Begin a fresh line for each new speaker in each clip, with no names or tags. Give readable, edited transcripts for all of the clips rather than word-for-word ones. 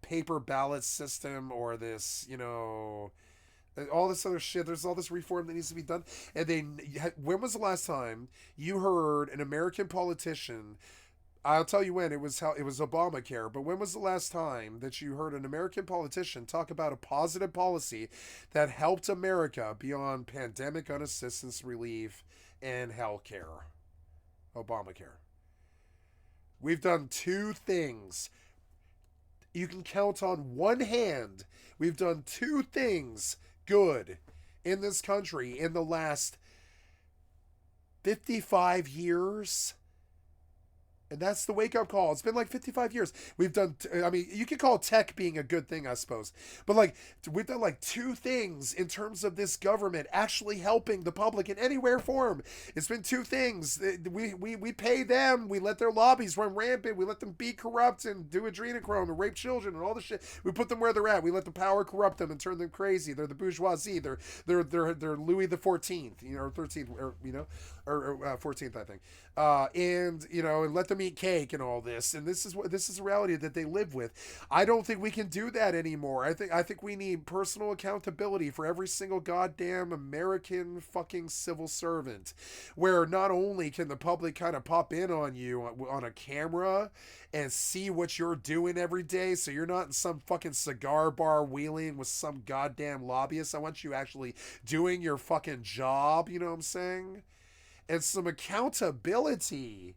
paper ballot system or this, all this other shit. There's all this reform that needs to be done. And when was the last time you heard an American politician? I'll tell you when. It was Obamacare. But when was the last time that you heard an American politician talk about a positive policy that helped America beyond pandemic unassistance relief and health care? Obamacare. We've done two things. You can count on one hand. We've done two things good in this country in the last 55 years. And that's the wake-up call. It's been like 55 years. We've done, you could call tech being a good thing, I suppose. But like, we've done like two things in terms of this government actually helping the public in any way or form. It's been two things. We pay them. We let their lobbies run rampant. We let them be corrupt and do adrenochrome and rape children and all this shit. We put them where they're at. We let the power corrupt them and turn them crazy. They're the bourgeoisie. They're Louis the 14th, or 13th, or 14th, I think. And let them eat cake and all this, and this is a reality that they live with. I don't think we can do that anymore. I think we need personal accountability for every single goddamn American fucking civil servant, where not only can the public kind of pop in on you on a camera and see what you're doing every day, so you're not in some fucking cigar bar wheeling with some goddamn lobbyist. I want you actually doing your fucking job, you know what I'm saying? And some accountability.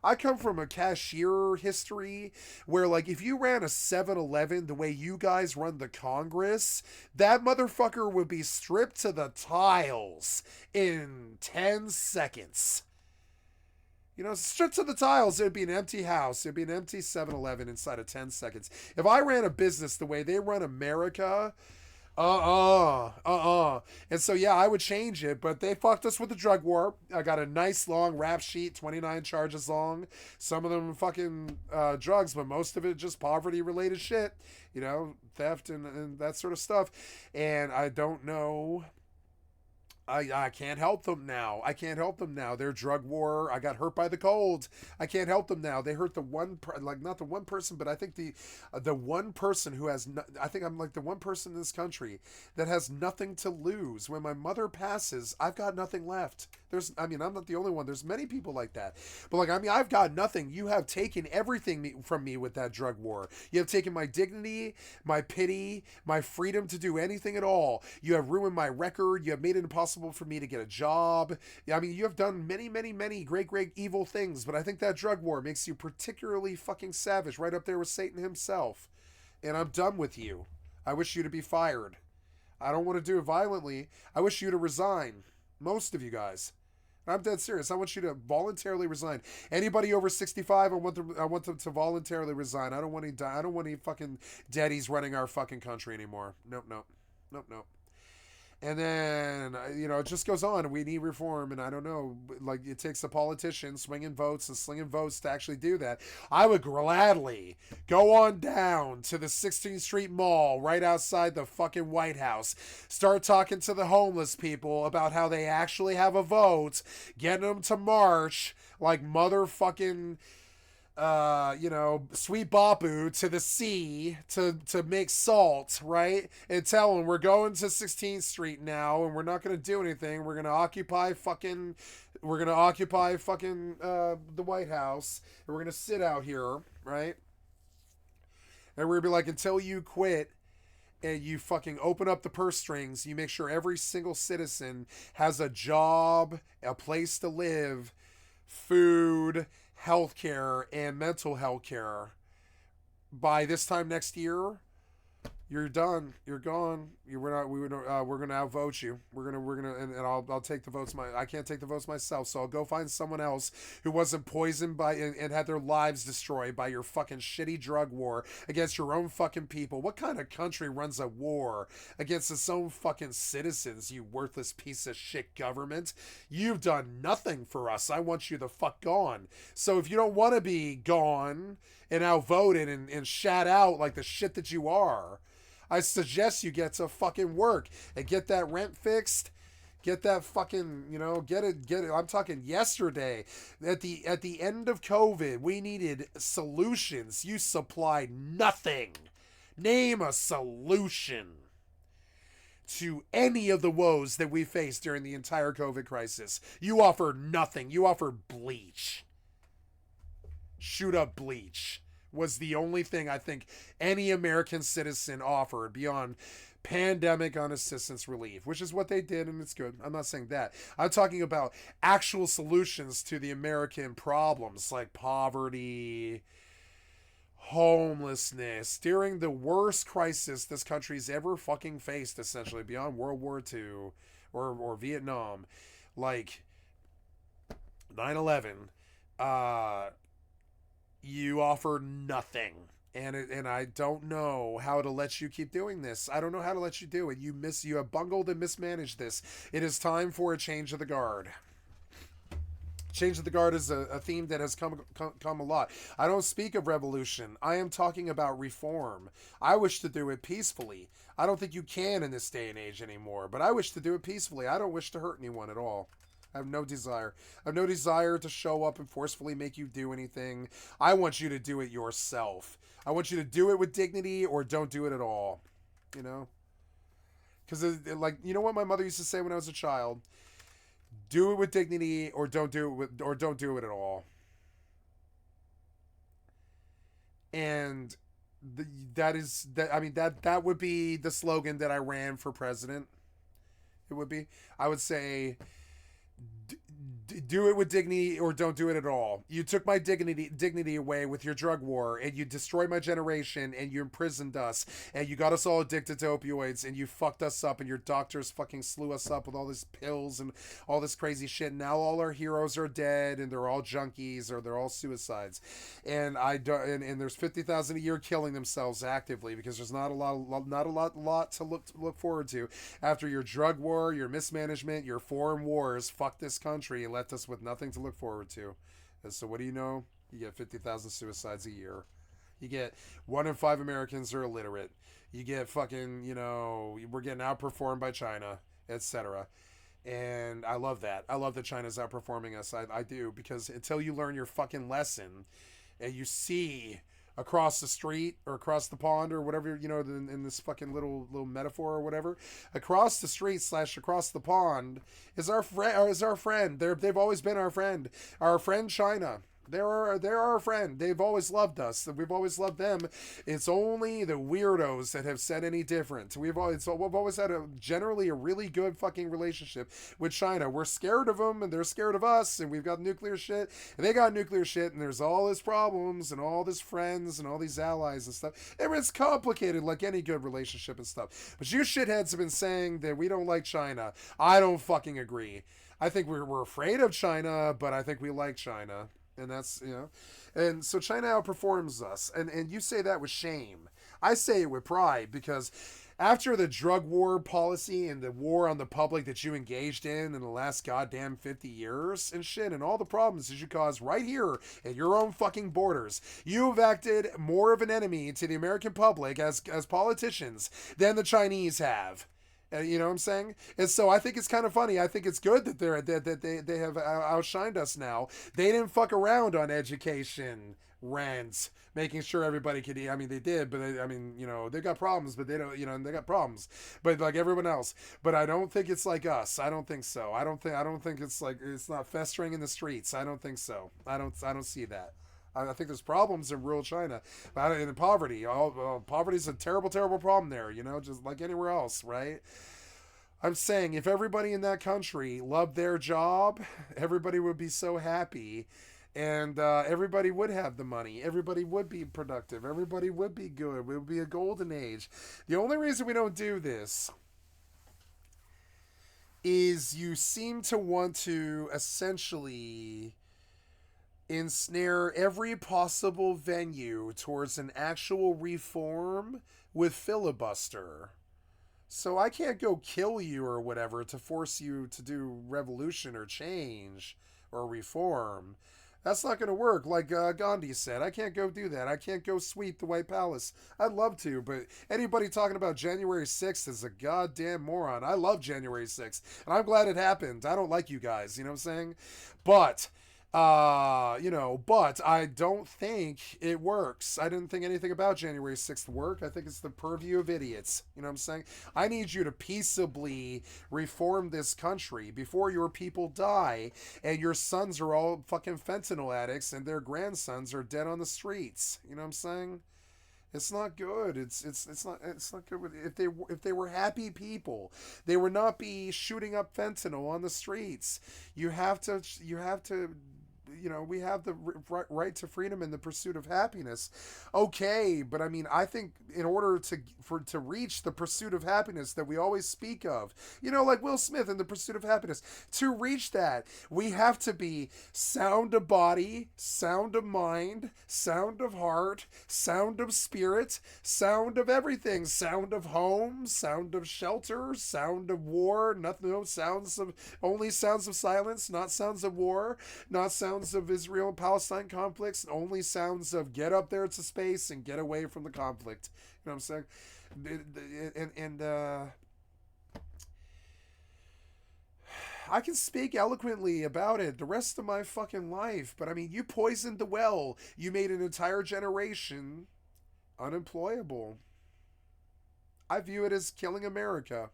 I come from a cashier history where, like, if you ran a 7-Eleven the way you guys run the Congress, that motherfucker would be stripped to the tiles in 10 seconds. Stripped to the tiles, it'd be an empty house. It'd be an empty 7-Eleven inside of 10 seconds. If I ran a business the way they run America, And so, yeah, I would change it, but they fucked us with the drug war. I got a nice long rap sheet, 29 charges long. Some of them fucking drugs, but most of it just poverty related shit, theft and that sort of stuff. And I don't know. I can't help them now. Their drug war. I got hurt by the cold. I can't help them now. They hurt the one, not the one person, but I think the one person who has. I think I'm like the one person in this country that has nothing to lose. When my mother passes, I've got nothing left. I'm not the only one. There's many people like that. But I've got nothing. You have taken everything from me with that drug war. You have taken my dignity, my pity, my freedom to do anything at all. You have ruined my record. You have made it impossible for me to get a job. You have done many, many, many great, great evil things, but I think that drug war makes you particularly fucking savage, right up there with Satan himself. And I'm done with you. I wish you to be fired. I don't want to do it violently. I wish you to resign. Most of you guys. I'm dead serious. I want you to voluntarily resign. Anybody over 65, I want them to voluntarily resign. I don't want any fucking daddies running our fucking country anymore. Nope. And then, it just goes on. We need reform, and I don't know, it takes a politician swinging votes and slinging votes to actually do that. I would gladly go on down to the 16th Street Mall right outside the fucking White House, start talking to the homeless people about how they actually have a vote, getting them to march like motherfucking... Sweet Bapu to the sea to make salt, right? And tell them we're going to 16th Street now and we're not going to do anything. We're going to occupy fucking the White House and we're going to sit out here, right? And we're going to be like, until you quit and you fucking open up the purse strings, you make sure every single citizen has a job, a place to live, food, healthcare, and mental health care. By this time next year, you're done. You're gone. We're gonna outvote you. And I'll take the votes. I can't take the votes myself, so I'll go find someone else who wasn't poisoned by and had their lives destroyed by your fucking shitty drug war against your own fucking people. What kind of country runs a war against its own fucking citizens? You worthless piece of shit government. You've done nothing for us. I want you the fuck gone. So if you don't want to be gone and outvoted and shat out like the shit that you are, I suggest you get to fucking work and get that rent fixed, Get that fucking, get it. I'm talking yesterday. At the end of COVID, we needed solutions. You supplied nothing. Name a solution to any of the woes that we faced during the entire COVID crisis. You offered nothing. You offered bleach. Shoot up bleach was the only thing I think any American citizen offered beyond pandemic on assistance relief, which is what they did, and it's good. I'm not saying that. I'm talking about actual solutions to the American problems like poverty, homelessness, during the worst crisis this country's ever fucking faced, essentially, beyond World War II or Vietnam, like 9/11. You offer nothing. And I don't know how to let you keep doing this. I don't know how to let you do it. You have bungled and mismanaged this. It is time for a change of the guard. Change of the guard is a theme that has come a lot. I don't speak of revolution. I am talking about reform. I wish to do it peacefully. I don't think you can in this day and age anymore, but I wish to do it peacefully. I don't wish to hurt anyone at all. I have no desire. I have no desire to show up and forcefully make you do anything. I want you to do it yourself. I want you to do it with dignity or don't do it at all. You know? Because, like, you know what my mother used to say when I was a child? Do it with dignity or don't do it at all. And that would be the slogan that I ran for president. It would be. I would say, do it with dignity or don't do it at all. You took my dignity away with your drug war, and you destroyed my generation, and you imprisoned us, and you got us all addicted to opioids, and you fucked us up, and your doctors fucking slew us up with all these pills and all this crazy shit. Now all our heroes are dead, and they're all junkies or they're all suicides, and and there's 50,000 a year killing themselves actively because there's not a lot to look forward to after your drug war, your mismanagement, your foreign wars. Fuck this country and left us with nothing to look forward to. And so what do you know? You get 50,000 suicides a year. You get 1 in 5 Americans are illiterate. You get fucking, we're getting outperformed by China, etc. And I love that. I love that China's outperforming us. I do, because until you learn your fucking lesson and you see across the street or across the pond or whatever, in this fucking little metaphor or whatever, across the street / across the pond is our friend. They've always been our friend China. They're our friend. They've always loved us. We've always loved them. It's only the weirdos that have said any different. We've always had generally a really good fucking relationship with China. We're scared of them, and they're scared of us, and we've got nuclear shit, and they got nuclear shit, and there's all these problems, and all these friends, and all these allies and stuff. And it's complicated like any good relationship and stuff. But you shitheads have been saying that we don't like China. I don't fucking agree. I think we're afraid of China, but I think we like China. And that's, and so China outperforms us. And you say that with shame. I say it with pride, because after the drug war policy and the war on the public that you engaged in the last goddamn 50 years and shit, and all the problems that you caused right here at your own fucking borders, you've acted more of an enemy to the American public as politicians than the Chinese have. You know what I'm saying? And so I think it's kind of funny. I think it's good that they have outshined us now. They didn't fuck around on education, rent, making sure everybody could eat. I mean, they did, but they got problems, but they don't, they got problems, but like everyone else. But I don't think it's like us. I don't think so. I don't think it's like, it's not festering in the streets. I don't think so. I don't see that. I think there's problems in rural China, in poverty. Poverty's a terrible, terrible problem there, just like anywhere else, right? I'm saying if everybody in that country loved their job, everybody would be so happy, and everybody would have the money. Everybody would be productive. Everybody would be good. It would be a golden age. The only reason we don't do this is you seem to want to essentially ensnare every possible venue towards an actual reform with filibuster. So I can't go kill you or whatever to force you to do revolution or change or reform. That's not going to work. Like Gandhi said, I can't go do that. I can't go sweep the White Palace. I'd love to, but anybody talking about January 6th is a goddamn moron. I love January 6th, and I'm glad it happened. I don't like you guys, you know what I'm saying? But but I don't think it works. I didn't think anything about January 6th work. I think it's the purview of idiots. You know what I'm saying? I need you to peaceably reform this country before your people die and your sons are all fucking fentanyl addicts and their grandsons are dead on the streets. You know what I'm saying? It's not good. It's not good. If they were happy people, they would not be shooting up fentanyl on the streets. We have the right to freedom and the pursuit of happiness. Okay, but I mean, I think in order to reach the pursuit of happiness that we always speak of, like Will Smith in The Pursuit of Happiness, to reach that, we have to be sound of body, sound of mind, sound of heart, sound of spirit, sound of everything, sound of home, sound of shelter, sound of war, only sounds of silence, not sounds of war, not sounds of Israel and Palestine conflicts, only sounds of get up there to space and get away from the conflict. You know what I'm saying? And I can speak eloquently about it the rest of my fucking life, but I mean, you poisoned the well. You made an entire generation unemployable. I view it as killing America.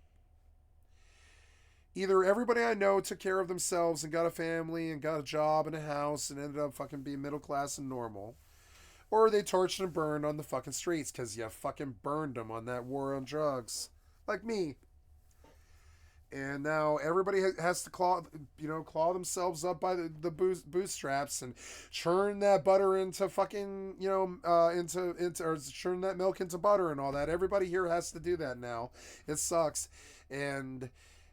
Either everybody I know took care of themselves and got a family and got a job and a house and ended up fucking being middle class and normal, or they tortured and burned on the fucking streets because you fucking burned them on that war on drugs, like me. And now everybody has to claw themselves up by the bootstraps and churn that butter into fucking, or churn that milk into butter and all that. Everybody here has to do that now. It sucks. And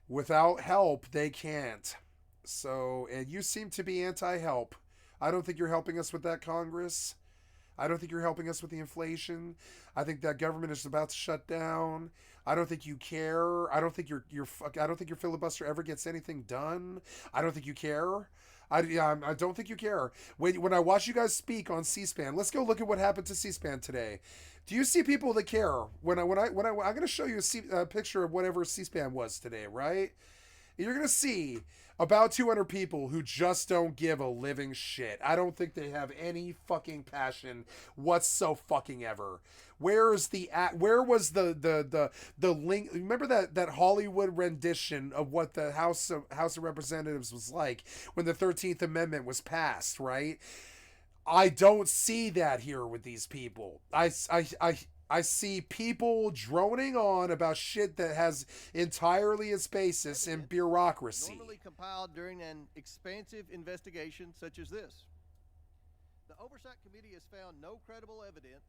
without help, they can't. So, and you seem to be anti-help. I don't think you're helping us with that, Congress. I don't think you're helping us with the inflation. I think that government is about to shut down. I don't think you care. I don't think I don't think your filibuster ever gets anything done. I don't think you care. I don't think you care. When I watch you guys speak on C-SPAN, let's go look at what happened to C-SPAN today. Do you see people that care? I'm going to show you a picture of whatever C-SPAN was today, right? You're going to see about 200 people who just don't give a living shit. I don't think they have any fucking passion whatsoever. Where was the link? Remember that Hollywood rendition of what the House of Representatives was like when the 13th Amendment was passed, right? I don't see that here with these people. I see people droning on about shit that has entirely its basis in bureaucracy.
Normally compiled during an expansive investigation such as this. The Oversight Committee has found no credible evidence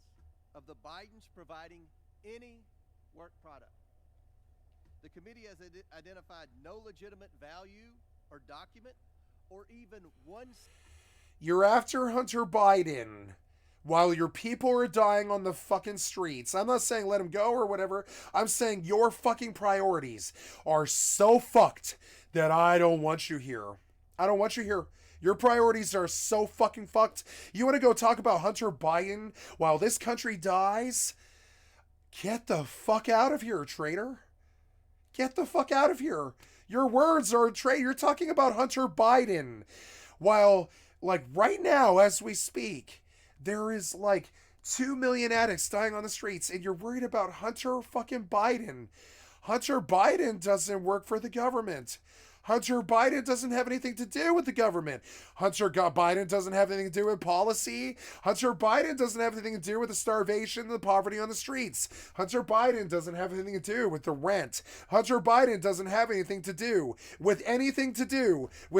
of the Bidens providing any work product. The committee has identified no legitimate value or document or even one...
You're after Hunter Biden while your people are dying on the fucking streets. I'm not saying let him go or whatever. I'm saying your fucking priorities are so fucked that I don't want you here. I don't want you here. Your priorities are so fucking fucked. You want to go talk about Hunter Biden while this country dies? Get the fuck out of here, traitor. Get the fuck out of here. Your words are a traitor. You're talking about Hunter Biden while, like, right now as we speak, there is like 2 million addicts dying on the streets and you're worried about Hunter fucking Biden. Hunter Biden doesn't work for the government. Hunter Biden doesn't have anything to do with the government. Hunter Biden doesn't have anything to do with policy. Hunter Biden doesn't have anything to do with the starvation and the poverty on the streets. Hunter Biden doesn't have anything to do with the rent. Hunter Biden doesn't have anything to do with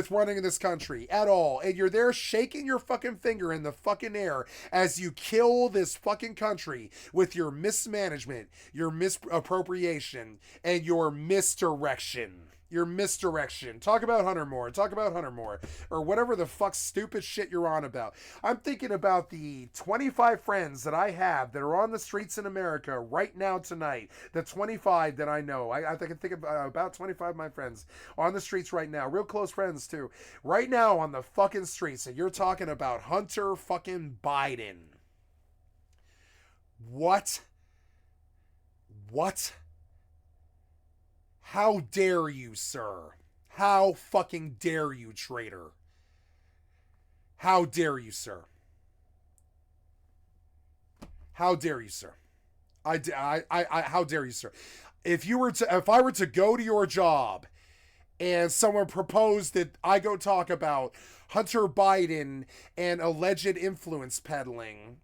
running this country at all. And you're there shaking your fucking finger in the fucking air as you kill this fucking country with your mismanagement, your misappropriation, and your misdirection. Your misdirection. Talk about Hunter more. Talk about Hunter more. Or whatever the fuck stupid shit you're on about. I'm thinking about the 25 friends that I have that are on the streets in America right now tonight. The 25 that I know. I can think of about 25 of my friends on the streets right now. Real close friends too. Right now on the fucking streets. And you're talking about Hunter fucking Biden. What? What? How dare you, sir? How fucking dare you, traitor? How dare you, sir? How dare you, sir? How dare you, sir? If I were to go to your job and someone proposed that I go talk about Hunter Biden and alleged influence peddling,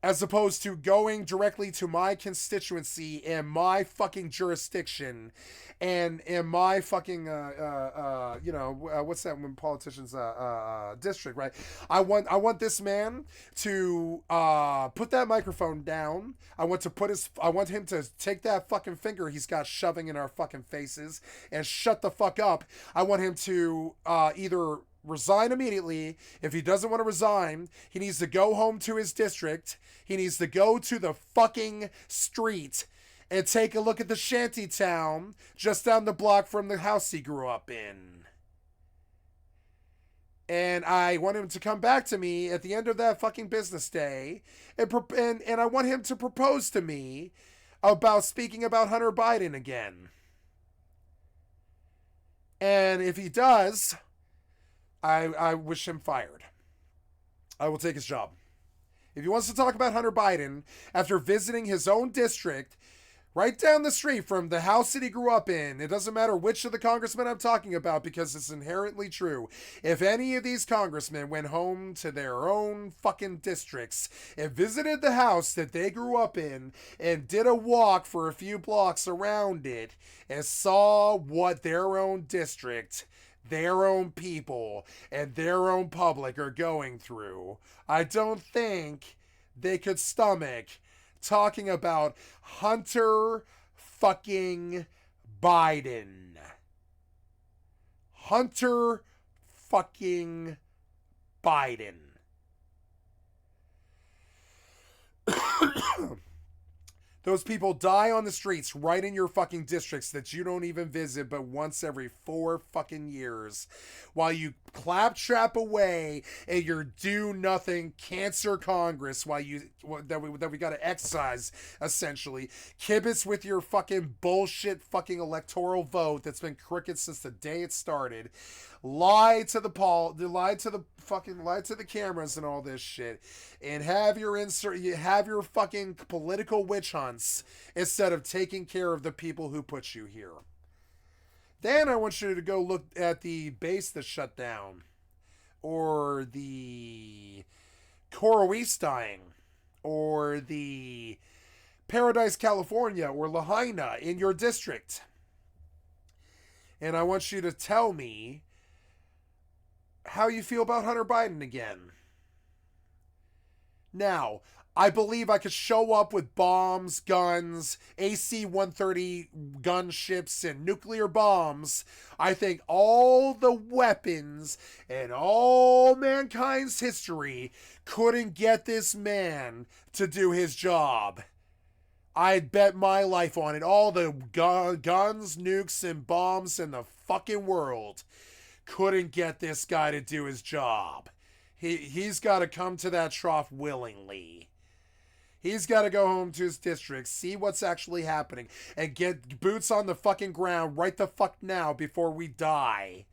as opposed to going directly to my constituency and my fucking jurisdiction and my fucking what's that when politicians district, right? I want this man to put that microphone down. I want him to take that fucking finger he's got shoving in our fucking faces and shut the fuck up. I want him to either resign immediately. If he doesn't want to resign, he needs to go home to his district. He needs to go to the fucking street and take a look at the shanty town just down the block from the house he grew up in. And I want him to come back to me at the end of that fucking business day and I want him to propose to me about speaking about Hunter Biden again. And if he does, I wish him fired. I will take his job. If he wants to talk about Hunter Biden after visiting his own district right down the street from the house that he grew up in, it doesn't matter which of the congressmen I'm talking about because it's inherently true. If any of these congressmen went home to their own fucking districts and visited the house that they grew up in and did a walk for a few blocks around it and saw what their own district, their own people, and their own public are going through, I don't think they could stomach talking about Hunter fucking Biden. Hunter fucking Biden. Those people die on the streets right in your fucking districts that you don't even visit but once every 4 fucking years, while you claptrap away at your do-nothing cancer Congress that we got to excise, essentially. Kibitz with your fucking bullshit fucking electoral vote that's been crooked since the day it started. Lie to the cameras and all this shit, and have your fucking political witch hunts instead of taking care of the people who put you here. Then I want you to go look at the base that's shut down, or the Coral East dying, or the Paradise, California, or Lahaina in your district. And I want you to tell me how you feel about Hunter Biden again. Now, I believe I could show up with bombs, guns, AC-130 gunships, and nuclear bombs. I think all the weapons and all mankind's history couldn't get this man to do his job. I'd bet my life on it. All the guns, nukes, and bombs in the fucking world couldn't get this guy to do his job. He's got to come to that trough willingly. He's got to go home to his district, see what's actually happening, and get boots on the fucking ground right the fuck now before we die.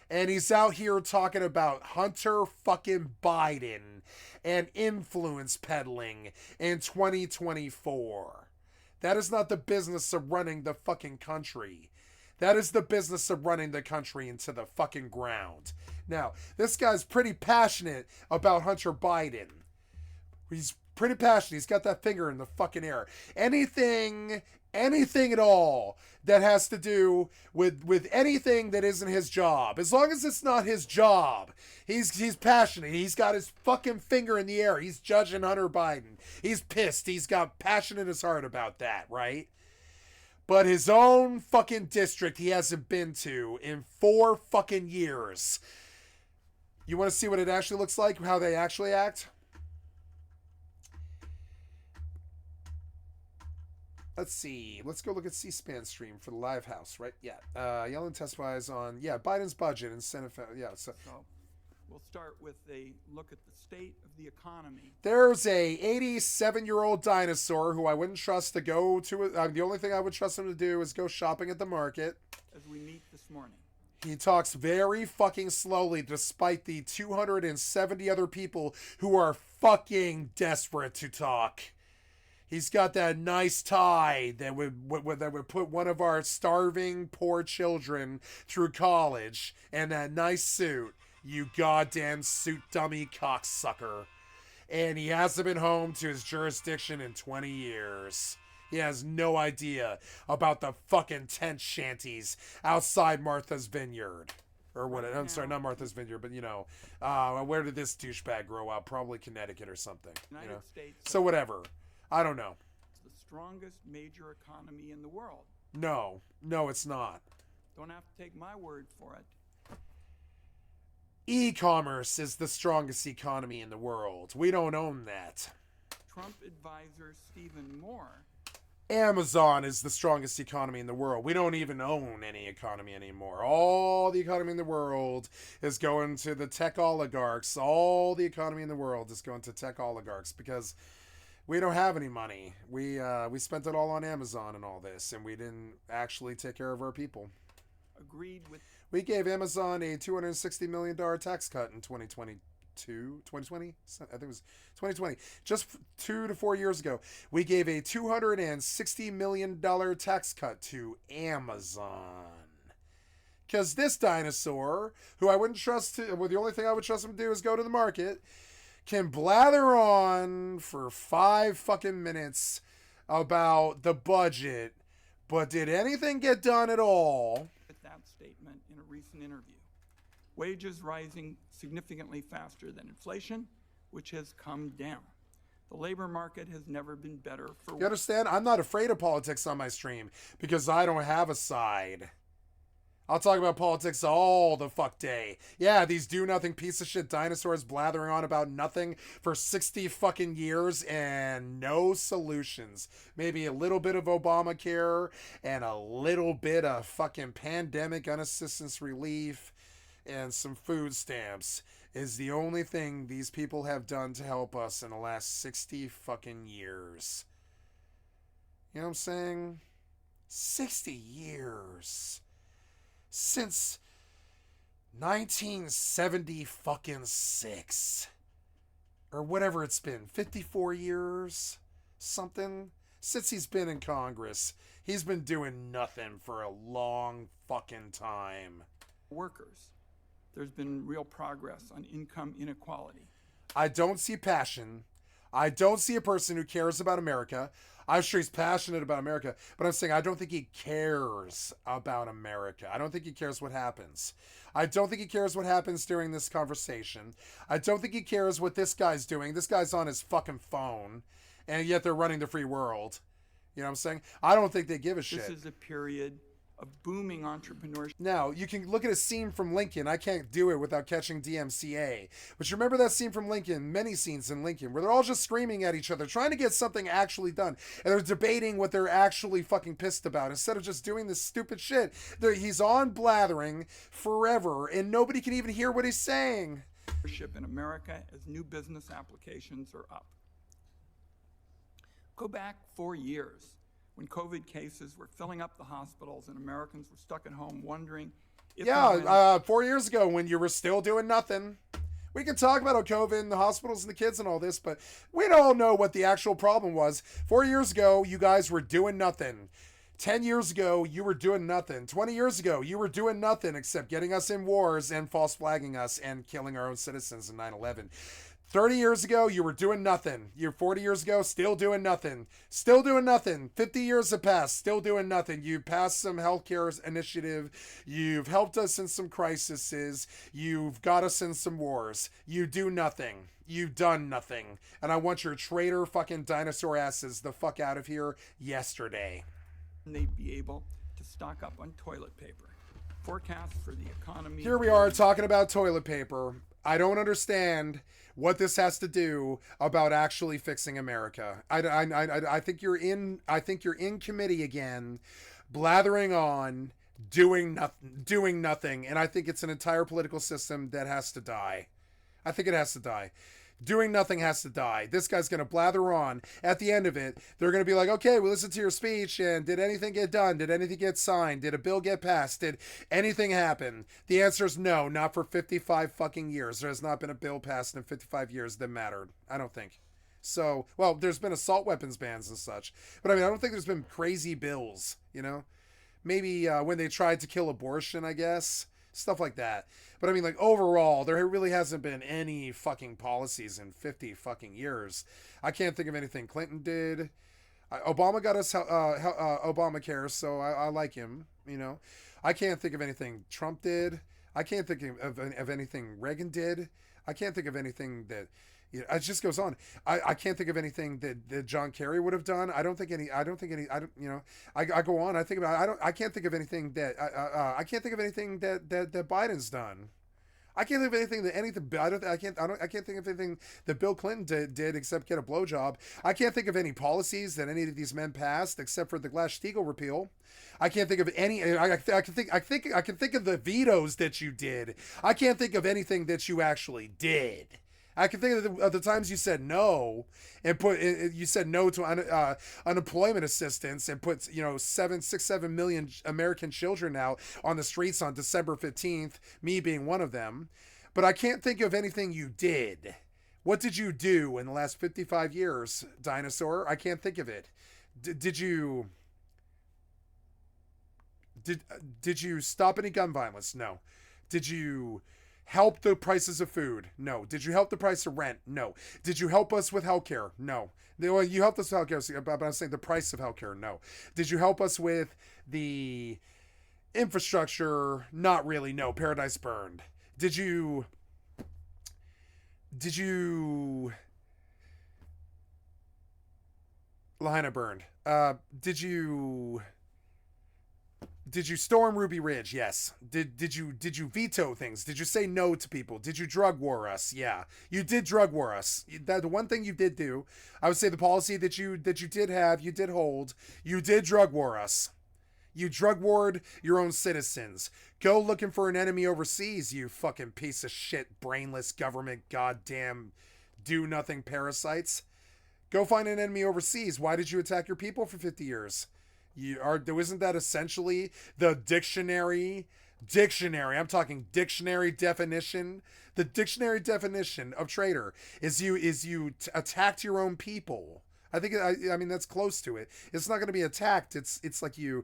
And he's out here talking about Hunter fucking Biden and influence peddling in 2024. That is not the business of running the fucking country. That is the business of running the country into the fucking ground. Now, this guy's pretty passionate about Hunter Biden. He's pretty passionate. He's got that finger in the fucking air. Anything at all that has to do with anything that isn't his job. As long as it's not his job, he's passionate. He's got his fucking finger in the air. He's judging Hunter Biden. He's pissed. He's got passion in his heart about that, right? But his own fucking district he hasn't been to in 4 fucking years. You want to see what it actually looks like? How they actually act? Let's see. Let's go look at C-SPAN stream for the Live House, right? Yeah. Yellen testifies on, Biden's budget and Senate. So
we'll start with a look at the state of the economy.
There's a 87-year-old dinosaur who I wouldn't trust to go to. The only thing I would trust him to do is go shopping at the market.
As we meet this morning.
He talks very fucking slowly despite the 270 other people who are fucking desperate to talk. He's got that nice tie that would put one of our starving poor children through college, and that nice suit. You goddamn suit dummy cocksucker. And he hasn't been home to his jurisdiction in 20 years. He has no idea about the fucking tent shanties outside Martha's Vineyard. Or what? I'm sorry, not Martha's Vineyard, but where did this douchebag grow up? Probably Connecticut or something.
United States.
So whatever. I don't know.
It's the strongest major economy in the world.
No, it's not.
Don't have to take my word for it.
E-commerce is the strongest economy in the world. We don't own that.
Trump advisor Stephen Moore.
Amazon is the strongest economy in the world. We don't even own any economy anymore. All the economy in the world is going to the tech oligarchs. All the economy in the world is going to tech oligarchs because we don't have any money. We spent it all on Amazon and all this, and we didn't actually take care of our people.
Agreed with.
We gave Amazon a $260 million tax cut in 2020. 2020? I think it was 2020. Just 2 to 4 years ago, we gave a $260 million tax cut to Amazon. Because this dinosaur, who I wouldn't trust to, well, the only thing I would trust him to do is go to the market, can blather on for 5 fucking minutes about the budget, but did anything get done at all?
With that statement in a recent interview. Wages rising significantly faster than inflation, which has come down. The labor market has never been better for.
You understand? I'm not afraid of politics on my stream because I don't have a side. I'll talk about politics all the fuck day. Yeah, these do-nothing piece of shit dinosaurs blathering on about nothing for 60 fucking years and no solutions. Maybe a little bit of Obamacare and a little bit of fucking pandemic unassistance relief and some food stamps is the only thing these people have done to help us in the last 60 fucking years. You know what I'm saying? 60 years. Since 1970 fucking 6. Or whatever it's been. 54 years? Something? Since he's been in Congress. He's been doing nothing for a long fucking time.
Workers. There's been real progress on income inequality.
I don't see passion. I don't see a person who cares about America. I'm sure he's passionate about America, but I'm saying I don't think he cares about America. I don't think he cares what happens. I don't think he cares what happens during this conversation. I don't think he cares what this guy's doing. This guy's on his fucking phone, and yet they're running the free world. You know what I'm saying? I don't think they give a shit.
This is a period of booming entrepreneurship.
Now, you can look at a scene from Lincoln. I can't do it without catching DMCA. But you remember that scene from Lincoln, many scenes in Lincoln, where they're all just screaming at each other, trying to get something actually done. And they're debating what they're actually fucking pissed about instead of just doing this stupid shit. He's on blathering forever, and nobody can even hear what he's saying.
In America as new business applications are up. Go back 4 years. When COVID cases were filling up the hospitals and Americans were stuck at home wondering if...
4 years ago when you were still doing nothing. We can talk about COVID and the hospitals and the kids and all this, but we don't know what the actual problem was. 4 years ago, you guys were doing nothing. 10 years ago, you were doing nothing. 20 years ago, you were doing nothing except getting us in wars and false flagging us and killing our own citizens in 9/11. 30 years ago, you were doing nothing. You're 40 years ago, still doing nothing. Still doing nothing. 50 years have passed, still doing nothing. You passed some healthcare initiative. You've helped us in some crises. You've got us in some wars. You do nothing. You've done nothing. And I want your traitor fucking dinosaur asses the fuck out of here yesterday.
they'd be able to stock up on toilet paper. Forecasts for the economy.
Here we are talking about toilet paper. I don't understand what this has to do about actually fixing America. I think you're in. I think you're in committee again, blathering on, doing nothing, and I think it's an entire political system that has to die. I think it has to die. Doing nothing has to die. This guy's going to blather on. At the end of it, they're going to be like, okay, we listened to your speech, and did anything get done? Did anything get signed? Did a bill get passed? Did anything happen? The answer is no, not for 55 fucking years. There has not been a bill passed in 55 years that mattered. I don't think. So, well, there's been assault weapons bans and such. But I mean, I don't think there's been crazy bills, you know? Maybe when they tried to kill abortion, I guess. Stuff like that. But I mean, like, overall, there really hasn't been any fucking policies in 50 fucking years. I can't think of anything Clinton did. Obama got us Obamacare, so I like him, you know. I can't think of anything Trump did. I can't think of anything Reagan did. I can't think of anything that... it just goes on. I can't think of anything that John Kerry would have done. I don't, you know, I go on. I think about, I can't think of anything that, I can't think of anything that Biden's done. I can't think of anything that I can't think of anything that Bill Clinton did except get a blowjob. I can't think of any policies that any of these men passed except for the Glass-Steagall repeal. I can't think of any. I can think of the vetoes that you did. I can't think of anything that you actually did. I can think of the times you said no and you said no to unemployment assistance and put, you know, 7 million American children now on the streets on December 15th, me being one of them. But I can't think of anything you did. What did you do in the last 55 years, dinosaur? I can't think of it. Did you stop any gun violence? No. Did you help the prices of food? No. Did you help the price of rent? No. Did you help us with healthcare? No. Well, you helped us with healthcare, but I'm saying the price of healthcare? No. Did you help us with the infrastructure? Not really. No. Paradise burned. Did you Lahaina burned. Did you storm Ruby Ridge? Yes. Did you veto things? Did you say no to people? Did you drug war us? Yeah. You did drug war us. That the one thing you did do, I would say the policy that you did have, you did hold, you did drug war us. You drug warred your own citizens. Go looking for an enemy overseas, you fucking piece of shit, brainless government, goddamn do nothing parasites. Go find an enemy overseas. Why did you attack your people for 50 years? Isn't that essentially the dictionary? I'm talking dictionary definition. The dictionary definition of traitor is you attacked your own people. I mean that's close to it. It's not going to be attacked. It's like you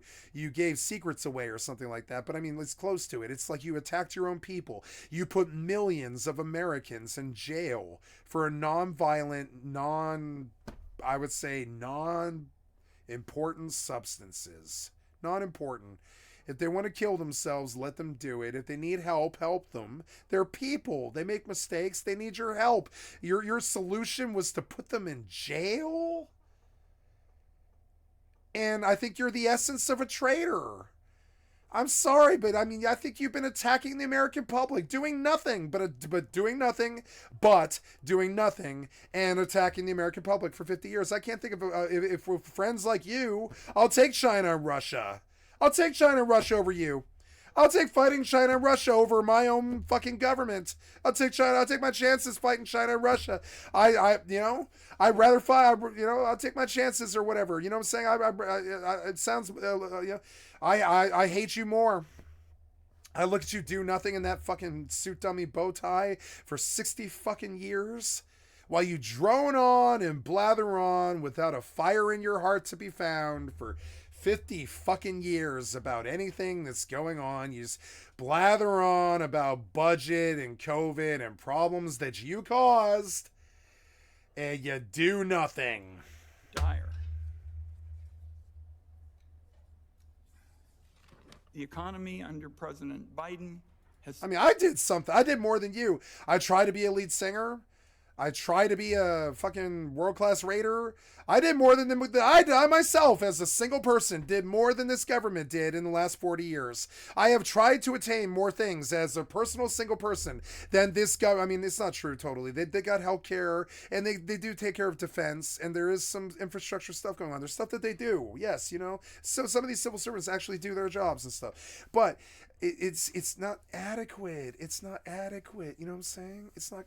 gave secrets away or something like that. But I mean it's close to it. It's like you attacked your own people. You put millions of Americans in jail for a non-violent, important substances. Not important. If they want to kill themselves, let them do it. If they need help, help them. They're people. They make mistakes. They need your help. Your solution was to put them in jail? And I think you're the essence of a traitor. I'm sorry, but I mean, I think you've been attacking the American public, doing nothing, but doing nothing and attacking the American public for 50 years. I can't think of, if we're friends like you, I'll take China and Russia. I'll take China and Russia over you. I'll take fighting China and Russia over my own fucking government. I'll take my chances fighting China and Russia. I'd rather fight, I'll take my chances or whatever. You know what I'm saying? It sounds, I hate you more. I look at you do nothing in that fucking suit dummy bow tie for 60 fucking years while you drone on and blather on without a fire in your heart to be found for 50 fucking years about anything that's going on. You just blather on about budget and COVID and problems that you caused, and you do nothing.
Dire. The economy under President Biden has...
I mean, I did something. I did more than you. I tried to be a lead singer. I try to be a fucking world-class raider. I did more than I myself, as a single person, did more than this government did in the last 40 years. I have tried to attain more things as a personal single person than this government. I mean, it's not true totally. They got healthcare, and they do take care of defense, and there is some infrastructure stuff going on. There's stuff that they do, yes, you know. So some of these civil servants actually do their jobs and stuff. But it's not adequate. It's not adequate. You know what I'm saying? It's not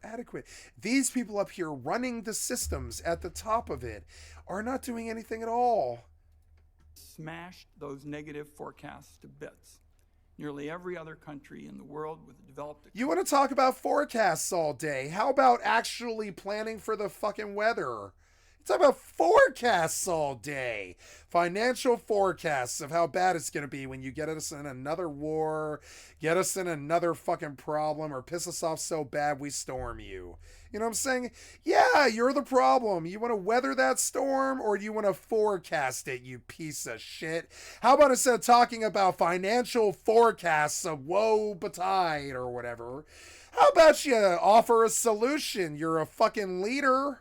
adequate. These people up here running the systems at the top of it are not doing anything at all.
Smashed those negative forecasts to bits. Nearly every other country in the world with a developed economy.
You want to talk about forecasts all day? How about actually planning for the fucking weather? Talk about forecasts all day. Financial forecasts of how bad it's going to be when you get us in another war, get us in another fucking problem, or piss us off so bad we storm you. You know what I'm saying? Yeah, you're the problem. You want to weather that storm, or do you want to forecast it, you piece of shit? How about instead of talking about financial forecasts of woe betide or whatever, how about you offer a solution? You're a fucking leader.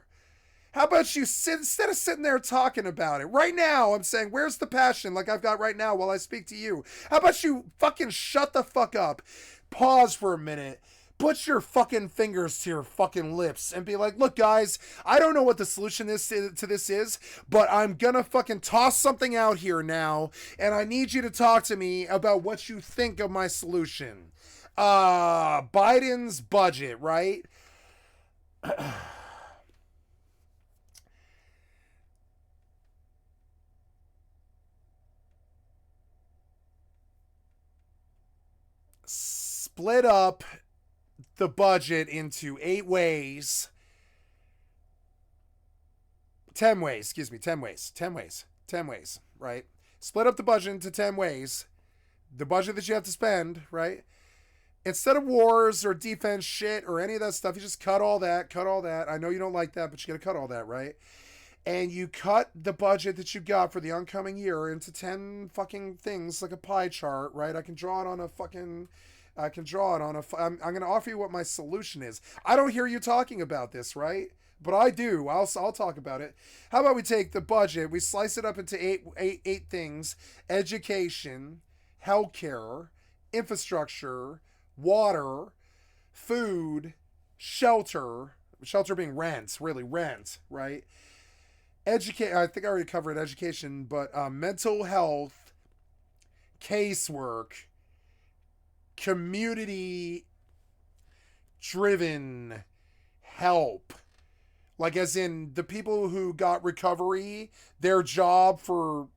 How about you instead of sitting there talking about it right now? I'm saying, where's the passion like I've got right now while I speak to you? How about you fucking shut the fuck up, pause for a minute, put your fucking fingers to your fucking lips and be like, look guys, I don't know what the solution to this is, but I'm gonna fucking toss something out here now, and I need you to talk to me about what you think of my solution. Biden's budget, right? Split up the budget into 8 ways. 10 ways, excuse me, 10 ways, 10 ways, 10 ways, right? Split up the budget into 10 ways. The budget that you have to spend, right? Instead of wars or defense shit or any of that stuff, you just cut all that, cut all that. I know you don't like that, but you gotta cut all that, right? And you cut the budget that you got for the oncoming year into 10 fucking things, like a pie chart, right? I can draw it on a fucking... I'm going to offer you what my solution is. I don't hear you talking about this, right? But I do. I'll talk about it. How about we take the budget, we slice it up into eight things: education, healthcare, infrastructure, water, food, shelter being rent, really rent, right? I think I already covered education, but mental health, casework, community driven help, like as in the people who got recovery, their job for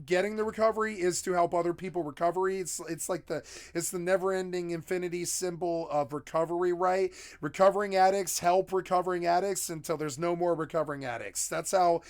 getting the recovery is to help other people recovery. It's like the never-ending infinity symbol of recovery, right? Recovering addicts help recovering addicts until there's no more recovering addicts. That's how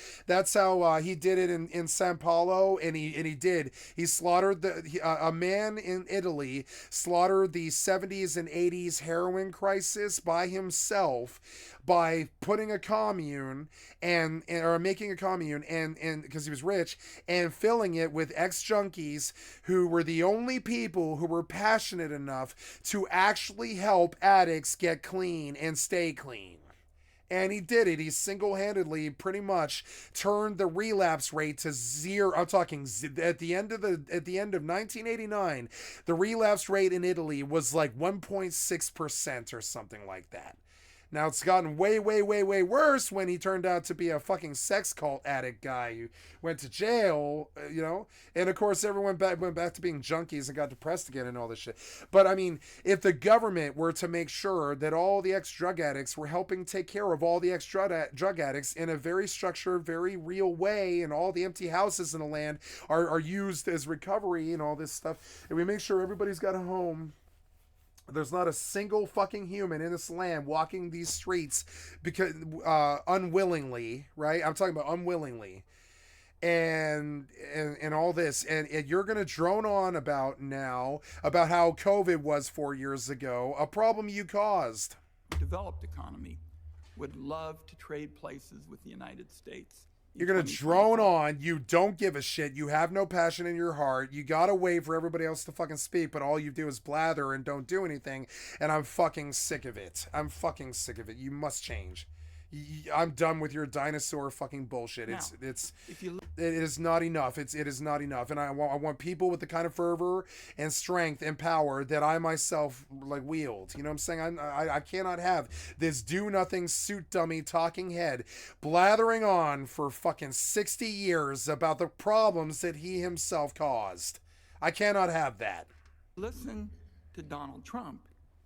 he did it in Sao Paulo, and he slaughtered a man in Italy slaughtered the 70s and 80s heroin crisis by himself by putting a commune or making a commune and because he was rich, and filling it with ex-junkies who were the only people who were passionate enough to actually help addicts get clean and stay clean. And he did it. He single-handedly pretty much turned the relapse rate to zero. I'm talking at the end of 1989, the relapse rate in Italy was like 1.6% or something like that. Now, it's gotten way, way, way, way worse when he turned out to be a fucking sex cult addict guy who went to jail, you know? And, of course, everyone went back to being junkies and got depressed again and all this shit. But, I mean, if the government were to make sure that all the ex-drug addicts were helping take care of all the ex-drug addicts in a very structured, very real way, and all the empty houses in the land are used as recovery and all this stuff, and we make sure everybody's got a home, there's not a single fucking human in this land walking these streets because unwillingly, right? I'm talking about unwillingly, and all this, and you're gonna drone on about how COVID was 4 years ago, a problem you caused.
Developed economy would love to trade places with the United States
You're going to drone on. You don't give a shit. You have no passion in your heart. You got to wait for everybody else to fucking speak, but all you do is blather and don't do anything. And I'm fucking sick of it. I'm fucking sick of it. You must change. I'm done with your dinosaur fucking bullshit.
Now,
It
if
is not enough. It is not enough. And I want people with the kind of fervor and strength and power that I myself like wield. You know what I'm saying? I cannot have this do nothing suit dummy talking head blathering on for fucking 60 years about the problems that he himself caused. I cannot have that.
listen to Donald Trump,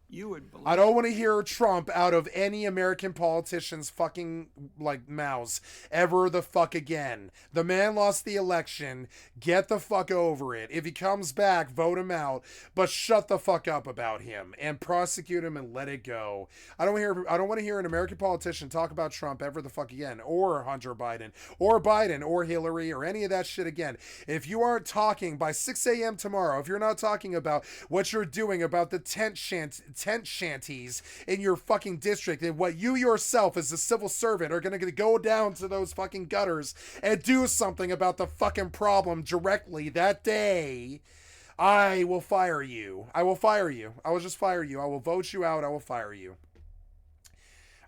you would believe.
I don't want to hear Trump out of any American politician's fucking like mouths ever the fuck again. The man lost the election. Get the fuck over it. If he comes back, vote him out, but shut the fuck up about him and prosecute him and let it go. I don't want to hear an American politician talk about Trump ever the fuck again, or Hunter Biden or Hillary or any of that shit again. If you aren't talking by 6 a.m. tomorrow, if you're not talking about what you're doing about the tent shanties in your fucking district and what you yourself as a civil servant are going to go down to those fucking gutters and do something about the fucking problem directly that day, I will fire you. I will fire you. I will just fire you. I will vote you out. I will fire you.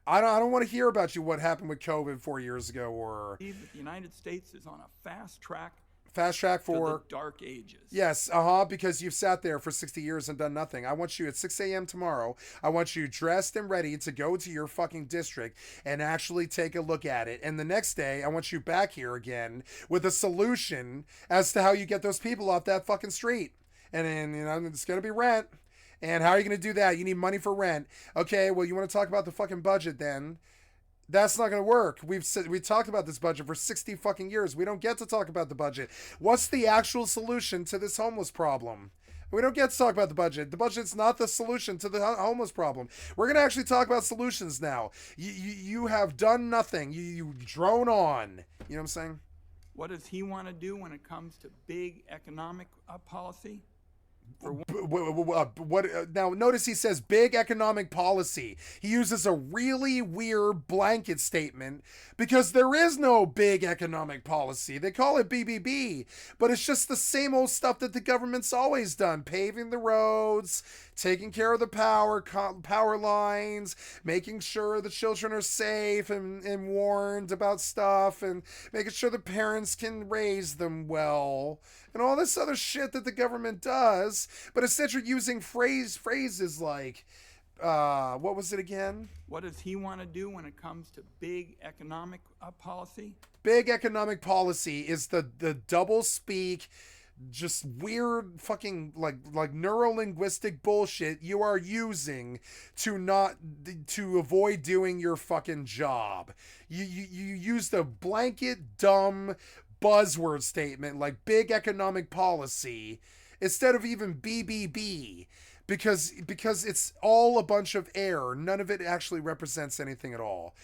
I don't want to hear about you what happened with COVID 4 years ago or
The United States is on a fast track
for
the dark ages.
Yes, because you've sat there for 60 years and done nothing. I want you at 6 a.m. tomorrow. I want you dressed and ready to go to your fucking district and actually take a look at it. And the next day, I want you back here again with a solution as to how you get those people off that fucking street. And then, it's going to be rent. And how are you going to do that? You need money for rent. Okay, well, you want to talk about the fucking budget then? That's not going to work. We talked about this budget for 60 fucking years. We don't get to talk about the budget. What's the actual solution to this homeless problem? We don't get to talk about the budget. The budget's not the solution to the homeless problem. We're going to actually talk about solutions now. You have done nothing. You drone on. You know what I'm saying?
What does he want to do when it comes to big economic policy?
Now notice he says big economic policy. He uses a really weird blanket statement because there is no big economic policy. They call it BBB, but it's just the same old stuff that the government's always done: paving the roads, taking care of the power lines, making sure the children are safe and warned about stuff, and making sure the parents can raise them well, and all this other shit that the government does. But instead you're using phrases like, what was it again?
What does he want to do when it comes to big economic policy?
Big economic policy is the double speak, just weird fucking like neuro-linguistic bullshit you are using to avoid doing your fucking job. You use the blanket dumb buzzword statement like big economic policy instead of even BBB because it's all a bunch of air. None of it actually represents anything at all.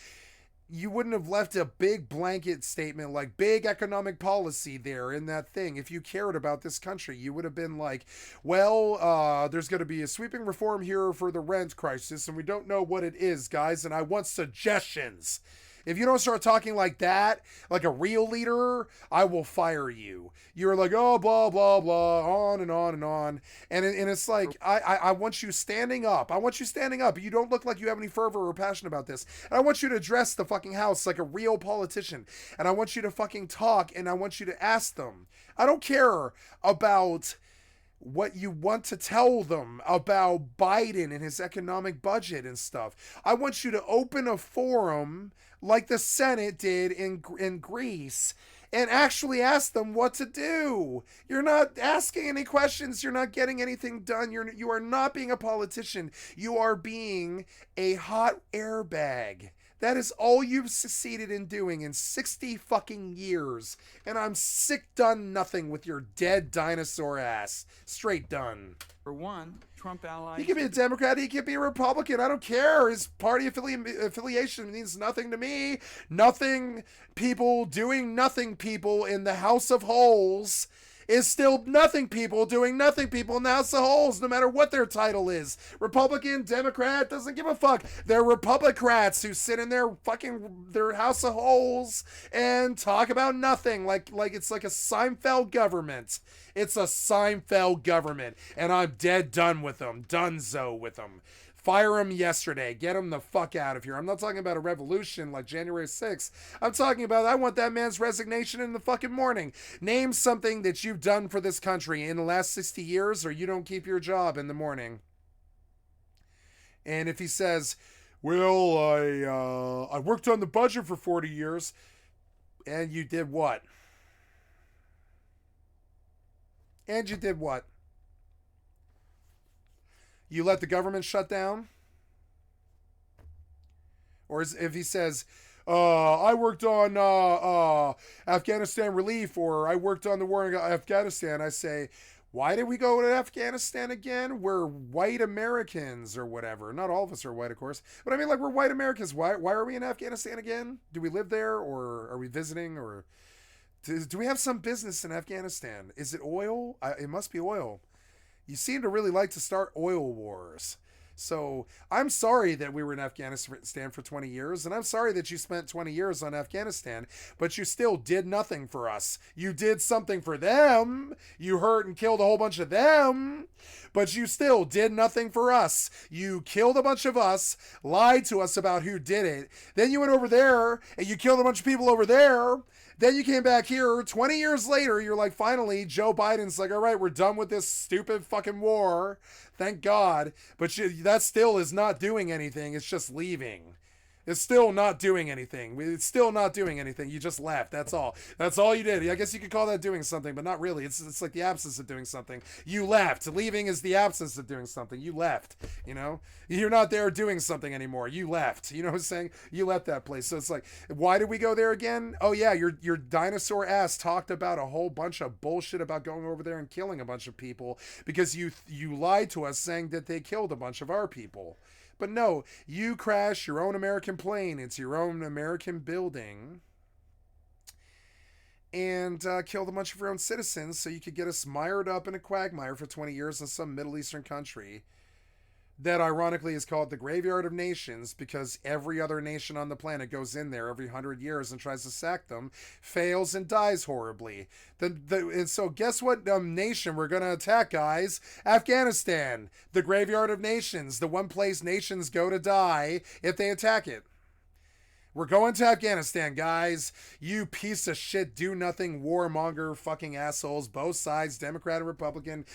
You wouldn't have left a big blanket statement like big economic policy there in that thing. If you cared about this country, you would have been like, well, there's going to be a sweeping reform here for the rent crisis, and we don't know what it is, guys, and I want suggestions. If you don't start talking like that, like a real leader, I will fire you. You're like, oh, blah, blah, blah, on and on and on. And it's like, I want you standing up. I want you standing up. You don't look like you have any fervor or passion about this. And I want you to address the fucking House like a real politician. And I want you to fucking talk, and I want you to ask them. I don't care about what you want to tell them about Biden and his economic budget and stuff. I want you to open a forum like the Senate did in Greece and actually ask them what to do. You're not asking any questions. You're not getting anything done. You are not being a politician. You are being a hot airbag. That is all you've succeeded in doing in 60 fucking years. And I'm sick done nothing with your dead dinosaur ass. Straight done.
For one, Trump allies...
He could be a Democrat, he could be a Republican. I don't care. His party affiliation means nothing to me. Nothing people doing nothing people in the House of Holes is still nothing people doing nothing people in the House of Holes, no matter what their title is. Republican, Democrat, doesn't give a fuck. They're Republicrats who sit in their House of Holes and talk about nothing, like it's like a Seinfeld government. It's a Seinfeld government, and I'm dead done with them. Donezo with them. Fire him yesterday. Get him the fuck out of here. I'm not talking about a revolution like January 6th. I'm talking about I want that man's resignation in the fucking morning. Name something that you've done for this country in the last 60 years or you don't keep your job in the morning. And if he says, well, I worked on the budget for 40 years, and you did what? And you did what? You let the government shut down? Or if he says, I worked on Afghanistan relief, or I worked on the war in Afghanistan, I say, why did we go to Afghanistan again? We're white Americans or whatever. Not all of us are white, of course. But I mean, like, we're white Americans. Why are we in Afghanistan again? Do we live there, or are we visiting, or do we have some business in Afghanistan? Is it oil? It must be oil. You seem to really like to start oil wars. So I'm sorry that we were in Afghanistan for 20 years, and I'm sorry that you spent 20 years on Afghanistan, but you still did nothing for us. You did something for them. You hurt and killed a whole bunch of them, but you still did nothing for us. You killed a bunch of us, lied to us about who did it. Then you went over there, and you killed a bunch of people over there. Then you came back here 20 years later. You're like, finally, Joe Biden's like, all right, we're done with this stupid fucking war. Thank God. But that still is not doing anything. It's just leaving. It's still not doing anything. It's still not doing anything. You just left. That's all. That's all you did. I guess you could call that doing something, but not really. It's like the absence of doing something. You left. Leaving is the absence of doing something. You left. You know? You're not there doing something anymore. You left. You know what I'm saying? You left that place. So it's like, why did we go there again? Oh yeah, your dinosaur ass talked about a whole bunch of bullshit about going over there and killing a bunch of people because you lied to us saying that they killed a bunch of our people. But no, you crash your own American plane. It's your own American building. And killed a bunch of your own citizens so you could get us mired up in a quagmire for 20 years in some Middle Eastern country that ironically is called the Graveyard of Nations because every other nation on the planet goes in there every 100 years and tries to sack them, fails and dies horribly. And so guess what nation we're going to attack, guys? Afghanistan, the Graveyard of Nations, the one place nations go to die if they attack it. We're going to Afghanistan, guys. You piece of shit, do nothing, warmonger, fucking assholes, both sides, Democrat and Republican.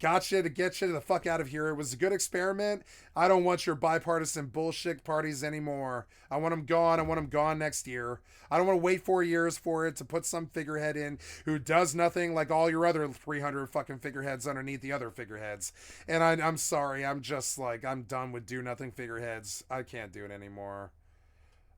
Gotcha to get you the fuck out of here. It was a good experiment. I don't want your bipartisan bullshit parties anymore. I want them gone. I want them gone next year. I don't want to wait 4 years for it to put some figurehead in who does nothing like all your other 300 fucking figureheads underneath the other figureheads. And I'm sorry. I'm just like, I'm done with do nothing figureheads. I can't do it anymore.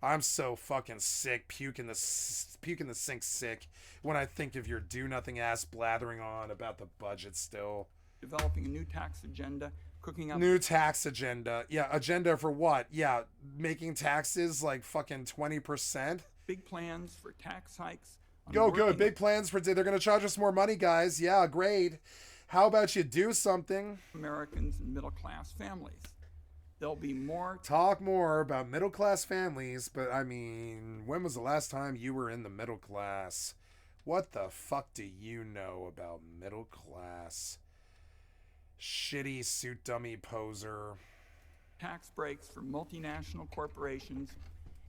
I'm so fucking sick, puking the sink sick when I think of your do nothing ass blathering on about the budget still.
Developing a new tax agenda, cooking up
new tax agenda. Yeah, agenda for what? Yeah, making taxes like fucking 20%.
Big plans for tax hikes.
Go good. Big plans for they're going to charge us more money, guys. Yeah, great. How about you do something?
Americans and middle class families. There'll be more
talk more about middle class families, but I mean, when was the last time you were in the middle class? What the fuck do you know about middle class? Shitty suit dummy poser.
Tax breaks for multinational corporations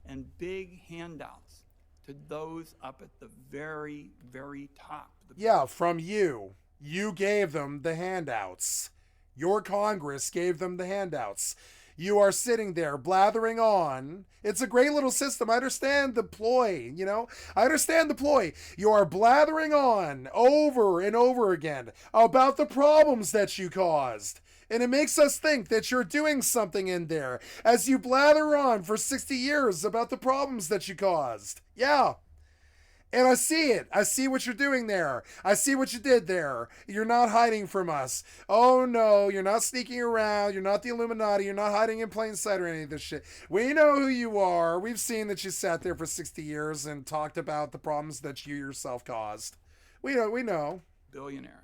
and big handouts to those up at the very, very top.
Yeah, from you. You gave them the handouts. Your Congress gave them the handouts. You are sitting there blathering on. It's a great little system. I understand the ploy, you know? I understand the ploy. You are blathering on over and over again about the problems that you caused. And it makes us think that you're doing something in there as you blather on for 60 years about the problems that you caused. Yeah. And I see it. I see what you're doing there. I see what you did there. You're not hiding from us. Oh no, you're not sneaking around. You're not the Illuminati. You're not hiding in plain sight or any of this shit. We know who you are. We've seen that you sat there for 60 years and talked about the problems that you yourself caused. We know.
billionaires.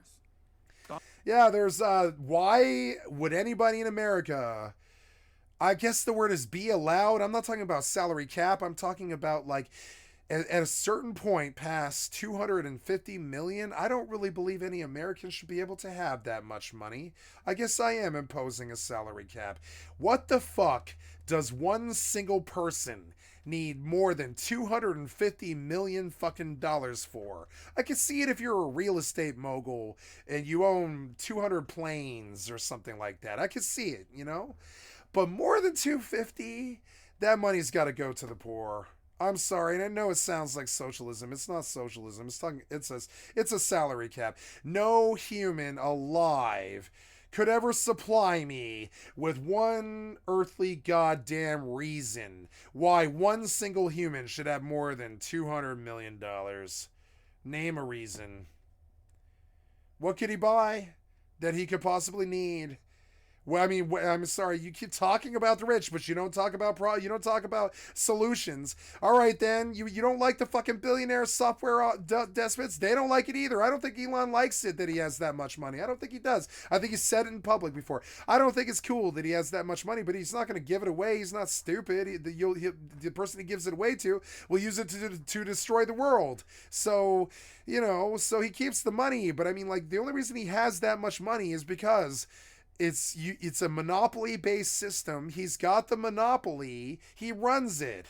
Yeah, there's why would anybody in America, I guess the word is be allowed. I'm not talking about salary cap. I'm talking about like at a certain point past 250 million, I don't really believe any American should be able to have that much money. I guess I am imposing a salary cap. What the fuck does one single person need more than 250 million fucking dollars for? I can see it if you're a real estate mogul and you own 200 planes or something like that. I can see it, you know? But more than 250, that money's got to go to the poor. I'm sorry, and I know it sounds like socialism. It's not socialism. It's a salary cap. No human alive could ever supply me with one earthly goddamn reason why one single human should have more than $200 million. Name a reason. What could he buy that he could possibly need? Well, I mean, I'm sorry. You keep talking about the rich, but you don't talk about you don't talk about solutions. All right, then you don't like the fucking billionaire software despots. They don't like it either. I don't think Elon likes it that he has that much money. I don't think he does. I think he said it in public before. I don't think it's cool that he has that much money, but he's not going to give it away. He's not stupid. The person he gives it away to will use it to destroy the world. So, you know, so he keeps the money. But I mean, like, the only reason he has that much money is because it's a monopoly-based system. He's got the monopoly. He runs it.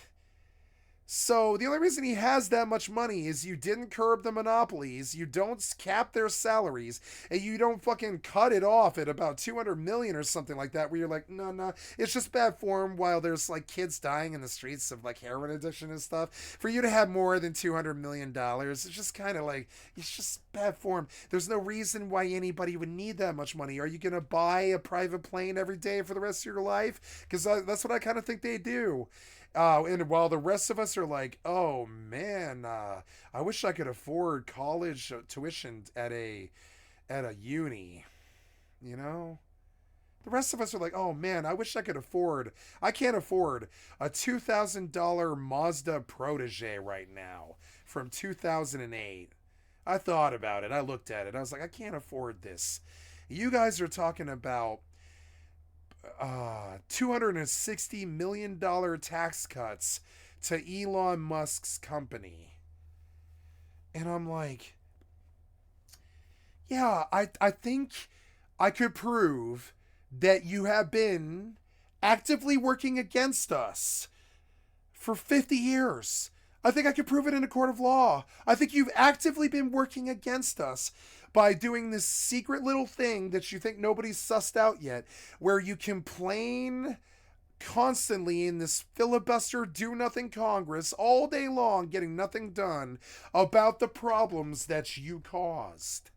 So the only reason he has that much money is you didn't curb the monopolies, you don't cap their salaries, and you don't fucking cut it off at about 200 million or something like that, where you're like, no, it's just bad form while there's like kids dying in the streets of like heroin addiction and stuff. For you to have more than $200 million, it's just kind of like, it's just bad form. There's no reason why anybody would need that much money. Are you going to buy a private plane every day for the rest of your life? Because that's what I kind of think they do. And while the rest of us are like, oh man, I wish I could afford college tuition at a uni, you know? The rest of us are like, oh man, I wish I can't afford a $2,000 Mazda Protege right now from 2008. I thought about it. I looked at it. I was like, I can't afford this. You guys are talking about $260 million tax cuts to Elon Musk's company. And I'm like, yeah, I think I could prove that you have been actively working against us for 50 years. I think I could prove it in a court of law. I think you've actively been working against us by doing this secret little thing that you think nobody's sussed out yet, where you complain constantly in this filibuster do-nothing Congress all day long, getting nothing done about the problems that you caused.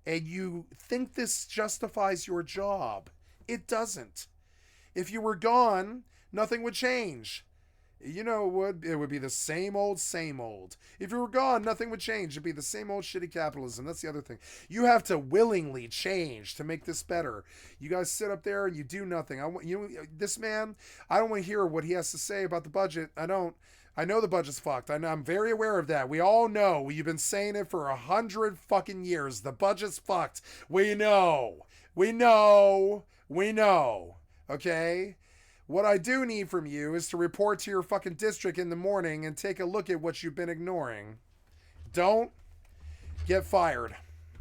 And you think this justifies your job. It doesn't. If you were gone, nothing would change. You know, it would be the same old, same old. If you were gone, nothing would change. It'd be the same old shitty capitalism. That's the other thing. You have to willingly change to make this better. You guys sit up there and you do nothing. This man, I don't want to hear what he has to say about the budget. I know the budget's fucked. I'm very aware of that. We all know. You've been saying it for 100 fucking years. The budget's fucked. We know. Okay? What I do need from you is to report to your fucking district in the morning and take a look at what you've been ignoring. Don't get fired.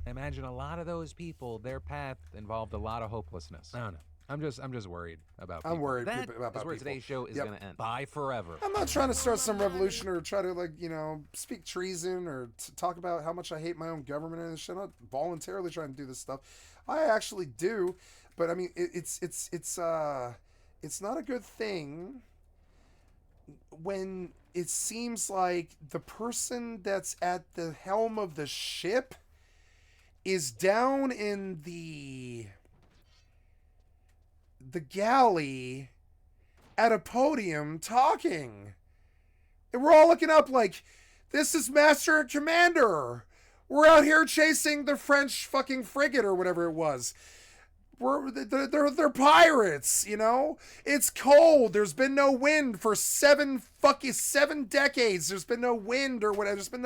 I imagine a lot of those people, their path involved a lot of hopelessness. I don't know. I'm just worried about people.
I'm worried
that
about
is where
people.
Today's show is going to end. Bye forever.
I'm not trying to start some revolution or try to, speak treason or talk about how much I hate my own government and shit. I'm not voluntarily trying to do this stuff. I actually do, but I mean, it's not a good thing when it seems like the person that's at the helm of the ship is down in the galley at a podium talking. And we're all looking up like, this is Master and Commander. We're out here chasing the French fucking frigate or whatever it was. They're pirates, you know? It's cold. There's been no wind for 7 fucking 7 decades. There's been no wind or whatever. There's been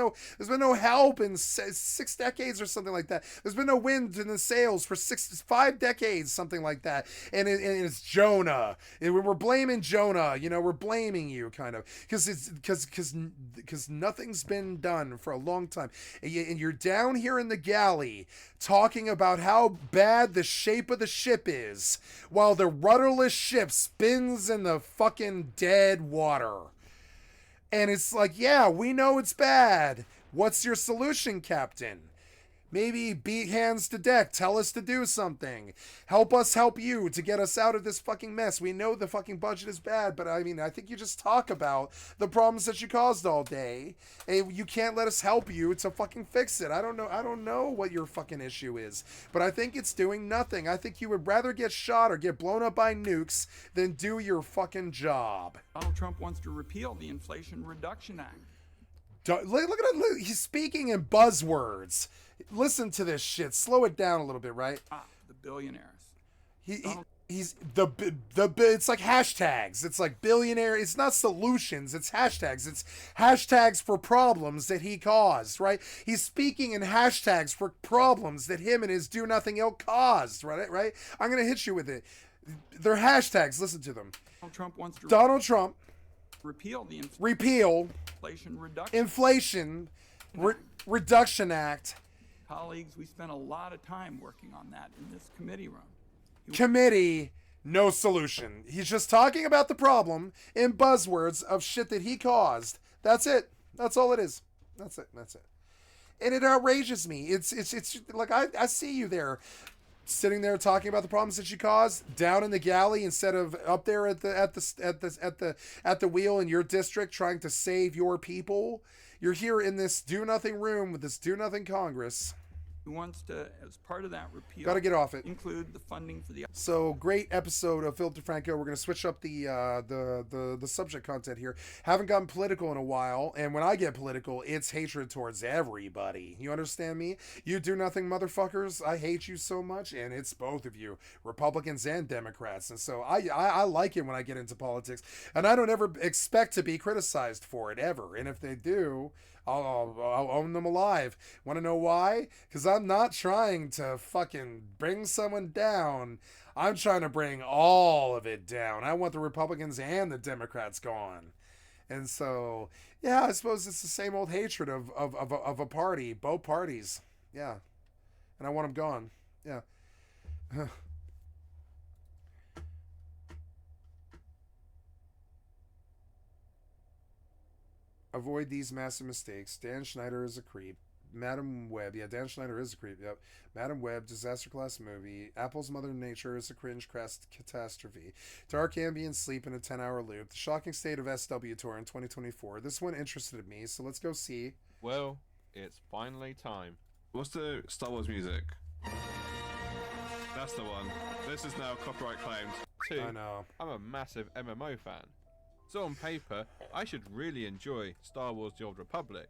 no help in 6 decades or something like that. There's been no wind in the sails for 5 decades, something like that. And it's Jonah. And we're blaming Jonah. You know, we're blaming you kind of because nothing's been done for a long time. And you're down here in the galley talking about how bad the shape of the ship is while the rudderless ship spins in the fucking dead water. And it's like, yeah, we know it's bad. What's your solution, Captain? Maybe beat hands to deck. Tell us to do something. Help us help you to get us out of this fucking mess. We know the fucking budget is bad, but I mean, I think you just talk about the problems that you caused all day. And you can't let us help you to fucking fix it. I don't know what your fucking issue is, but I think it's doing nothing. I think you would rather get shot or get blown up by nukes than do your fucking job.
Donald Trump wants to repeal the Inflation Reduction Act.
Look at it. Look, he's speaking in buzzwords. Listen to this shit. Slow it down a little bit, right?
The billionaires.
He's it's like hashtags. It's like billionaire. It's not solutions. It's hashtags. It's hashtags for problems that he caused, right? He's speaking in hashtags for problems that him and his do nothing ilk caused, right? I'm gonna hit you with it. They're hashtags. Listen to them.
Donald Trump wants to
repeal the
Inflation
Reduction Act.
Colleagues, we spent a lot of time working on that in this committee room.
Committee, no solution. He's just talking about the problem in buzzwords of shit that he caused. That's it. That's all it is. That's it. And it outrages me. It's like I see you there, sitting there talking about the problems that you caused down in the galley instead of up there at the wheel in your district trying to save your people. You're here in this do-nothing room with this do-nothing Congress.
Who wants to, as part of that repeal,
gotta get off it,
include the funding for the...
So, great episode of Philip DeFranco. We're going to switch up the subject content here. Haven't gotten political in a while, and when I get political, it's hatred towards everybody. You understand me? You do-nothing motherfuckers, I hate you so much, and it's both of you, Republicans and Democrats. And so I like it when I get into politics, and I don't ever expect to be criticized for it, ever. And if they do, I'll own them alive. Want to know why? Because I'm not trying to fucking bring someone down. I'm trying to bring all of it down. I want the Republicans and the Democrats gone. And so, yeah, I suppose it's the same old hatred of a party, both parties. Yeah. And I want them gone. Yeah. Avoid these massive mistakes. Dan Schneider is a creep. Madam Web. Yeah, Dan Schneider is a creep. Yep. Madam Web, disaster class movie. Apple's Mother Nature is a cringe catastrophe. Dark ambient sleep in a 10-hour loop. The shocking state of SW Tour in 2024. This one interested me, so let's go see.
Well, it's finally time.
What's the Star Wars music? That's the one. This is now copyright claimed.
2.
I know.
I'm a massive MMO fan. So on paper, I should really enjoy Star Wars The Old Republic.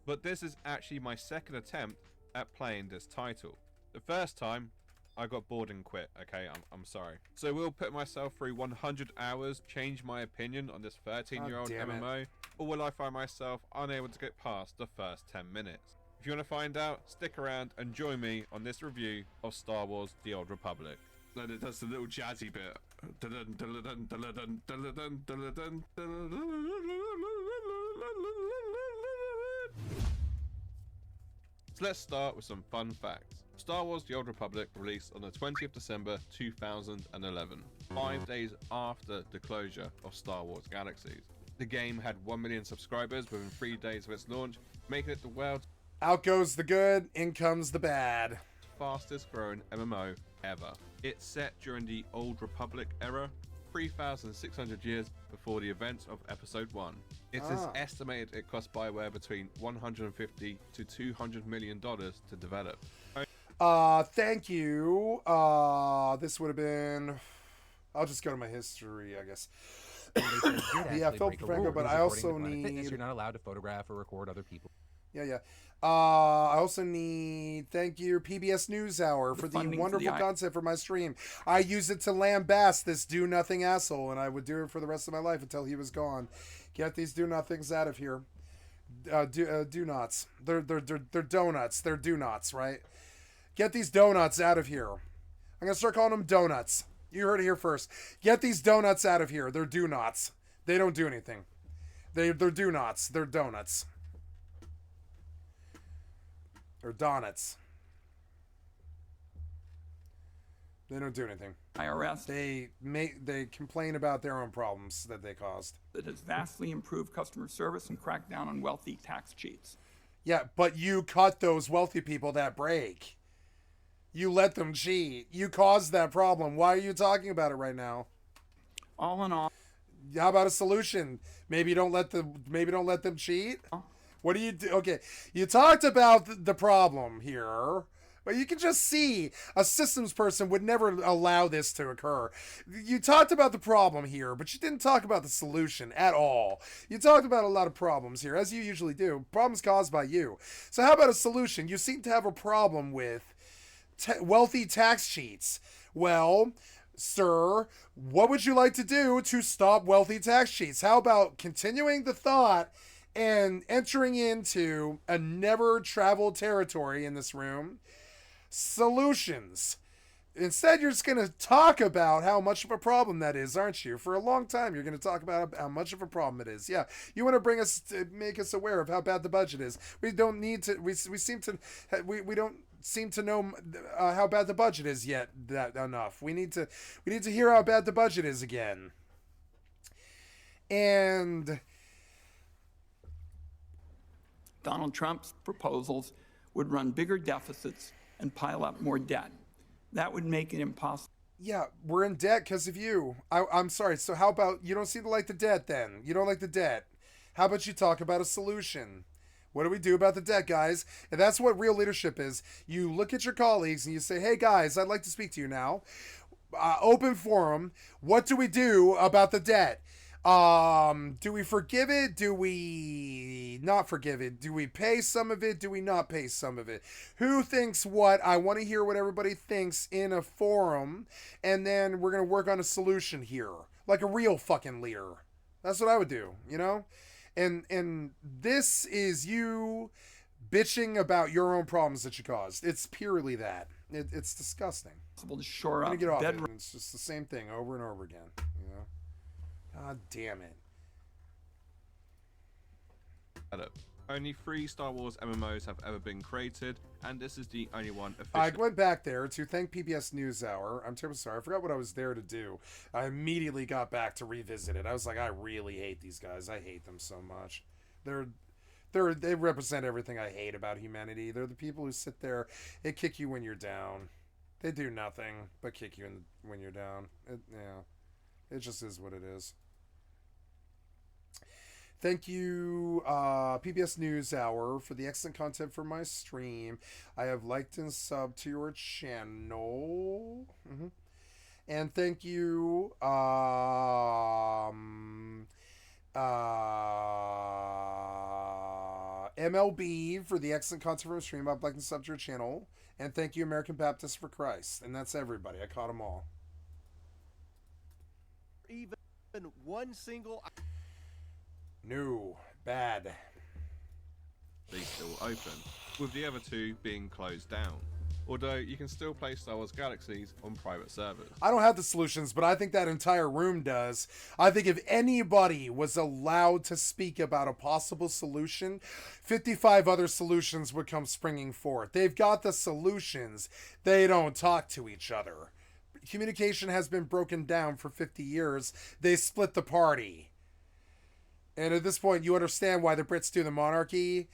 But this is actually my second attempt at playing this title. The first time, I got bored and quit, okay, I'm sorry. So will put myself through 100 hours, change my opinion on this 13-year-old MMO, or will I find myself unable to get past the first 10 minutes? If you want to find out, stick around and join me on this review of Star Wars The Old Republic.
Then it does the little jazzy bit.
So let's start with some fun facts. Star Wars The Old Republic released on the 20th December 2011, 5 days after the closure of Star Wars Galaxies. The game had 1 million subscribers within 3 days of its launch, making it the world's
Out goes the good, in comes the bad.
fastest growing MMO ever. It's set during the Old Republic era, 3,600 years before the events of Episode 1. It is estimated it cost BioWare between $150 to $200 million to develop.
Thank you. This would have been... I'll just go to my history, I guess. Yeah, Philip DeFranco, but I also need...
You're not allowed to photograph or record other people.
Yeah. I also need thank you PBS NewsHour for the
funding for
wonderful
the
content for my stream. I use it to lambast this do nothing asshole, and I would do it for the rest of my life until he was gone. Get these do nothings out of here. Do nots. They're donuts. They're do nots, right? Get these donuts out of here. I'm gonna start calling them donuts. You heard it here first. Get these donuts out of here. They're do nots. They don't do anything. They're do nots. They're donuts. Or donuts. They don't do anything.
IRS
They complain about their own problems that they caused.
that has vastly improved customer service and cracked down on wealthy tax cheats.
Yeah, but you cut those wealthy people that break. You let them cheat. You caused that problem. Why are you talking about it right now?
All in all,
How about a solution? Maybe don't let them cheat. What do you do? Okay, you talked about the problem here, but you can just see a systems person would never allow this to occur. You talked about the problem here, but you didn't talk about the solution at all. You talked about a lot of problems here, as you usually do. Problems caused by you. So how about a solution? You seem to have a problem with wealthy tax cheats. Well, sir, what would you like to do to stop wealthy tax cheats? How about continuing the thought and entering into a never traveled territory in this room? Solutions. Instead, you're just going to talk about how much of a problem that is, aren't you? For a long time, you're going to talk about how much of a problem it is. Yeah, you want to bring us to make us aware of how bad the budget is. We don't need to. We seem to. We don't seem to know how bad the budget is yet. That enough. We need to hear how bad the budget is again. And
Donald Trump's proposals would run bigger deficits and pile up more debt. That would make it impossible.
yeah, we're in debt because of you. I'm sorry. So how about you don't seem to like the debt then? You don't like the debt. How about you talk about a solution? What do we do about the debt, guys? And that's what real leadership is. You look at your colleagues and you say, hey, guys, I'd like to speak to you now. Open forum. What do we do about the debt? Do we forgive it? Do we not forgive it? Do we pay some of it? Do we not pay some of it? Who thinks what? I want to hear what everybody thinks in a forum, and then we're going to work on a solution here. Like a real fucking leader. That's what I would do, you know? And this is you bitching about your own problems that you caused. It's purely that. It's disgusting.
To shore
I'm
up
gonna get off it.
bedrock
It's just the same thing over and over again, you know? God damn it.
Only 3 Star Wars MMOs have ever been created, and this is the only one
I
officially.
went back there to thank PBS NewsHour. I'm terribly sorry. I forgot what I was there to do. I immediately got back to revisit it. I was like, I really hate these guys. I hate them so much. They represent everything I hate about humanity. They're the people who sit there and kick you when you're down. They do nothing but kick you when you're down. It just is what it is. Thank you, PBS NewsHour, for the excellent content for my stream. I have liked and subbed to your channel. And thank you, MLB, for the excellent content for my stream. I've liked and subbed to your channel. And thank you, American Baptist for Christ. And that's everybody. I caught them all.
Even one single.
No. Bad.
They still open, with the other 2 being closed down. Although you can still play Star Wars Galaxies on private servers.
I don't have the solutions, but I think that entire room does. I think if anybody was allowed to speak about a possible solution, 55 other solutions would come springing forth. They've got the solutions. They don't talk to each other. Communication has been broken down for 50 years. They split the party. And at this point, you understand why the Brits do the monarchy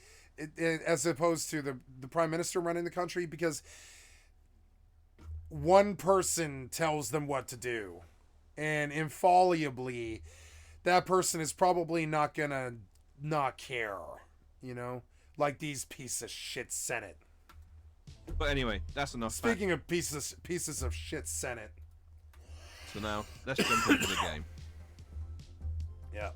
as opposed to the prime minister running the country, because one person tells them what to do. And infallibly, that person is probably not gonna not care, you know? Like these pieces of shit Senate.
But anyway, that's enough.
Speaking of pieces of shit Senate.
So now, let's jump into the game.
Yeah.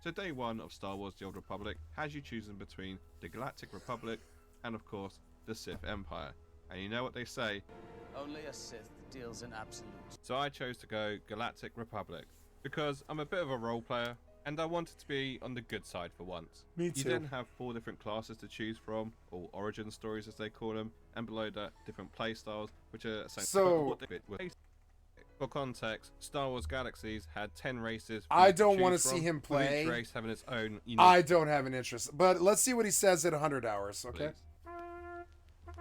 So day one of Star Wars The Old Republic has you choosing between the Galactic Republic and of course the Sith Empire. And you know what they say,
Only a Sith deals in absolutes.
so I chose to go Galactic Republic because I'm a bit of a role player and I wanted to be on the good side for once.
Me
You
too.
then have 4 different classes to choose from, or origin stories as they call them, and below that different playstyles, which are
So-
for context, Star Wars Galaxies had 10 races. for
I
you to
don't
choose
wanna
from,
see him
with
play.
each race having its own unique.
I don't have an interest, but let's see what he says at 100 hours, okay?
Please.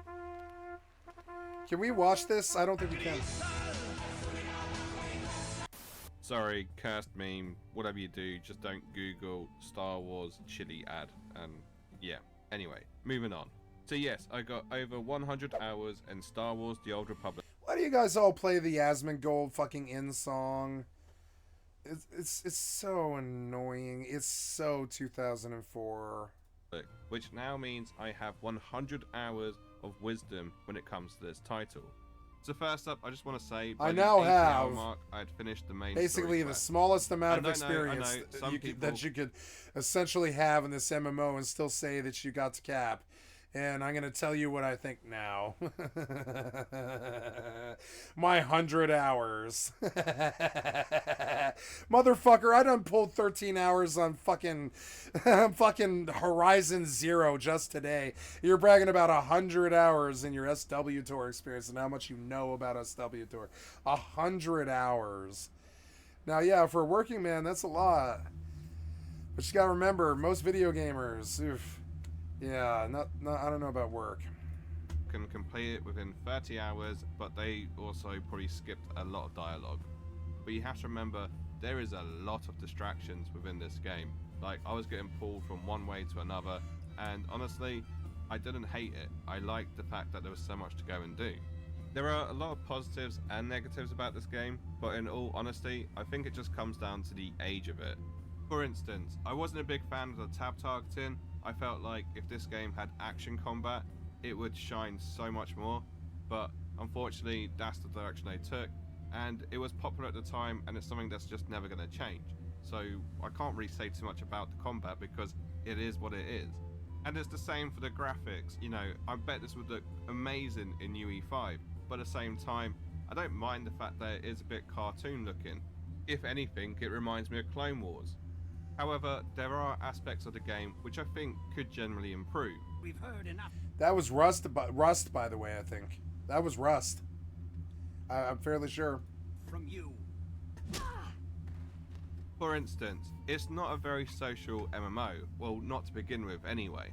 Can we watch this? I don't think we can.
Sorry, cursed meme, whatever you do, just don't Google Star Wars chili ad. And yeah, anyway, moving on. So yes, I got over 100 hours in Star Wars The Old Republic.
Why do you guys all play the Asmongold fucking end song? It's so annoying. It's so 2004.
Which now means I have 100 hours of wisdom when it comes to this title. So first up, I just want to say, by
I
the
now
80-hour
have
mark, I had finished the main
Basically,
story
the
quest.
smallest amount of
I know,
experience
some
that
people-
you could essentially have in this MMO and still say that you got to cap. And I'm going to tell you what I think now. My 100 hours. Motherfucker, I done pulled 13 hours on fucking Horizon Zero just today. You're bragging about 100 hours in your SW Tour experience and how much you know about SW Tour. 100 hours. Now, yeah, for a working man, that's a lot. But you got to remember, most video gamers, oof. Yeah, not I don't know about work.
Can complete it within 30 hours, but they also probably skipped a lot of dialogue. But you have to remember, there is a lot of distractions within this game. Like, I was getting pulled from one way to another, and honestly, I didn't hate it. I liked the fact that there was so much to go and do. There are a lot of positives and negatives about this game, but in all honesty, I think it just comes down to the age of it. For instance, I wasn't a big fan of the tab targeting. I felt like if this game had action combat, it would shine so much more, but unfortunately that's the direction they took, and it was popular at the time, and it's something that's just never going to change. So I can't really say too much about the combat because it is what it is. And it's the same for the graphics. You know, I bet this would look amazing in UE5, but at the same time, I don't mind the fact that it is a bit cartoon looking. If anything, it reminds me of Clone Wars. However, there are aspects of the game which I think could generally improve.
We've heard enough.
That was Rust, by the way, I think. That was Rust. I'm fairly sure.
From you.
For instance, it's not a very social MMO, well, not to begin with anyway.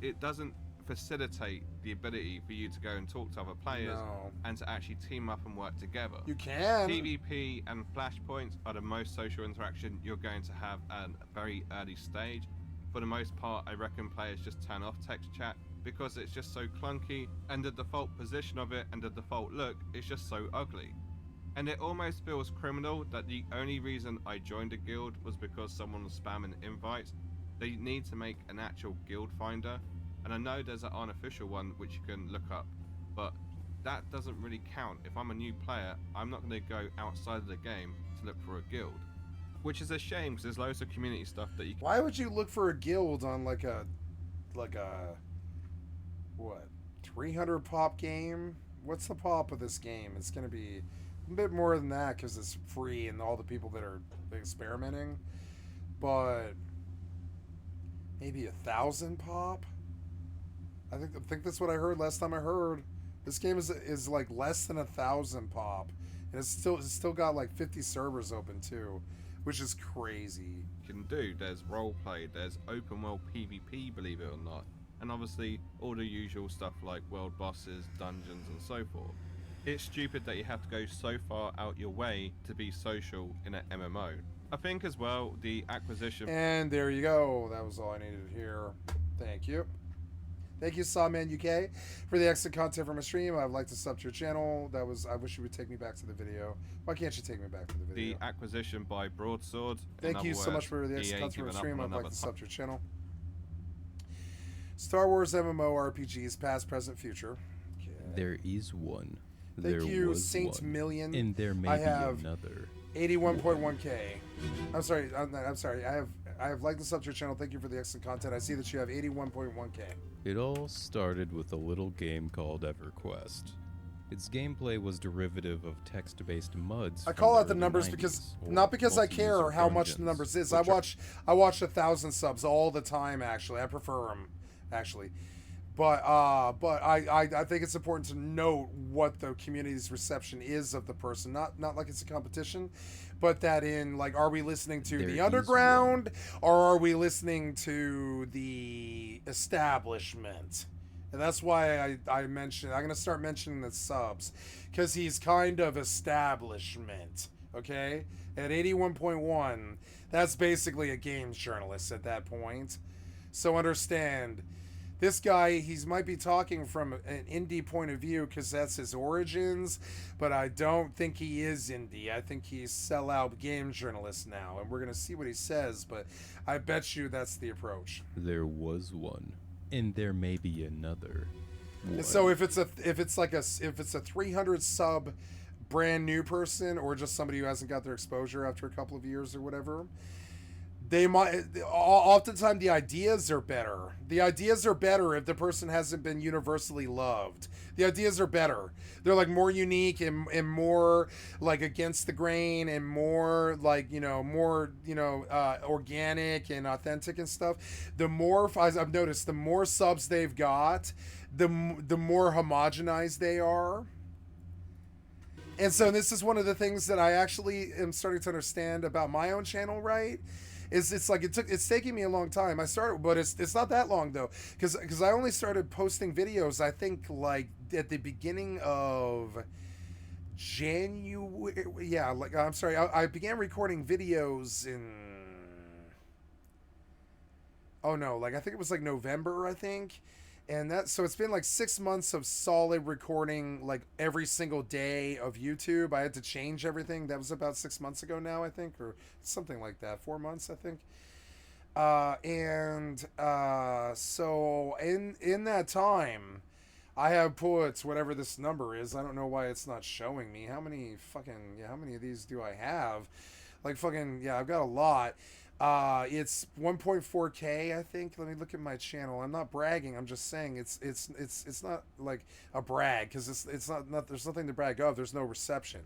It doesn't facilitate the ability for you to go and talk to other players
No.
and to actually team up and work together.
You can.
PvP and flashpoints are the most social interaction you're going to have at a very early stage. For the most part, I reckon players just turn off text chat because it's just so clunky, and the default position of it and the default look is just so ugly. And it almost feels criminal that the only reason I joined a guild was because someone was spamming invites. They need to make an actual guild finder, and I know there's an unofficial one which you can look up, but that doesn't really count. If I'm a new player, I'm not going to go outside of the game to look for a guild, which is a shame because there's loads of community stuff that you can.
Why would you look for a guild on like a what, 300 pop game? What's the pop of this game? It's gonna be a bit more than that because it's free and all the people that are experimenting, but maybe 1,000 pop. I think that's what I heard last time I heard. This game is like less than 1,000 pop, and it's still got like 50 servers open too, which is crazy.
Can do. There's roleplay, there's open world PvP, believe it or not, and obviously all the usual stuff like world bosses, dungeons, and so forth. It's stupid that you have to go so far out your way to be social in an MMO. I think as well the acquisition.
And there you go. That was all I needed to hear. Thank you. Thank you, Sawman UK, for the extra content from a stream. I'd like to sub to your channel. I wish you would take me back to the video. Why can't you take me back to the video?
The acquisition by Broadsword.
Thank you so much for the extra content from a stream. I'd like to sub to your channel. Star Wars MMO RPGs, past, present, future. Okay.
There is one.
Thank
There
you,
was
Saint
one.
Million.
And there may
I
be
have
another.
81.1k. I'm sorry. I have I have liked and subbed to your channel. Thank you for the excellent content. I see that you have 81.1k.
It all started with a little game called EverQuest. Its gameplay was derivative of text-based MUDs.
I call
from
out the
early
numbers
90s,
because
or
not because I care
multi-user
how much the
dungeons,
numbers is.
which
I watch 1,000 subs all the time. Actually, I prefer them. Actually, but I think it's important to note what the community's reception is of the person. Not like it's a competition, but that in like, are we listening to
There
the
is
underground or are we listening to the establishment? And that's why I mentioned, I'm going to start mentioning the subs, because he's kind of establishment, okay? At 81.1, that's basically a games journalist at that point. So understand, this guy, he might be talking from an indie point of view because that's his origins, but I don't think he is indie. I think he's sellout game journalist now, and we're going to see what he says, but I bet you that's the approach.
There was one. And there may be another one.
So if it's a 300 sub brand new person, or just somebody who hasn't got their exposure after a couple of years or whatever, they might, oftentimes the ideas are better. The ideas are better if the person hasn't been universally loved. The ideas are better. They're like more unique and more like against the grain and more like, more, organic and authentic and stuff. The more, as I've noticed, the more subs they've got, the more homogenized they are. And so this is one of the things that I actually am starting to understand about my own channel, right? It's taking me a long time. I started, but it's not that long though, because I only started posting videos, I think, like at the beginning of January. Yeah, like I'm sorry, I began recording videos in, oh no, like I think it was like November, I think. And so it's been like 6 months of solid recording, like every single day of YouTube. I had to change everything. That was about 6 months ago now, I think, or something like that. 4 months, I think. So in that time, I have put whatever this number is. I don't know why it's not showing me. How many of these do I have? Like fucking, yeah, I've got a lot. It's 1.4k, I think. Let me look at my channel. I'm not bragging. I'm just saying it's not like a brag, because it's not there's nothing to brag of. There's no reception.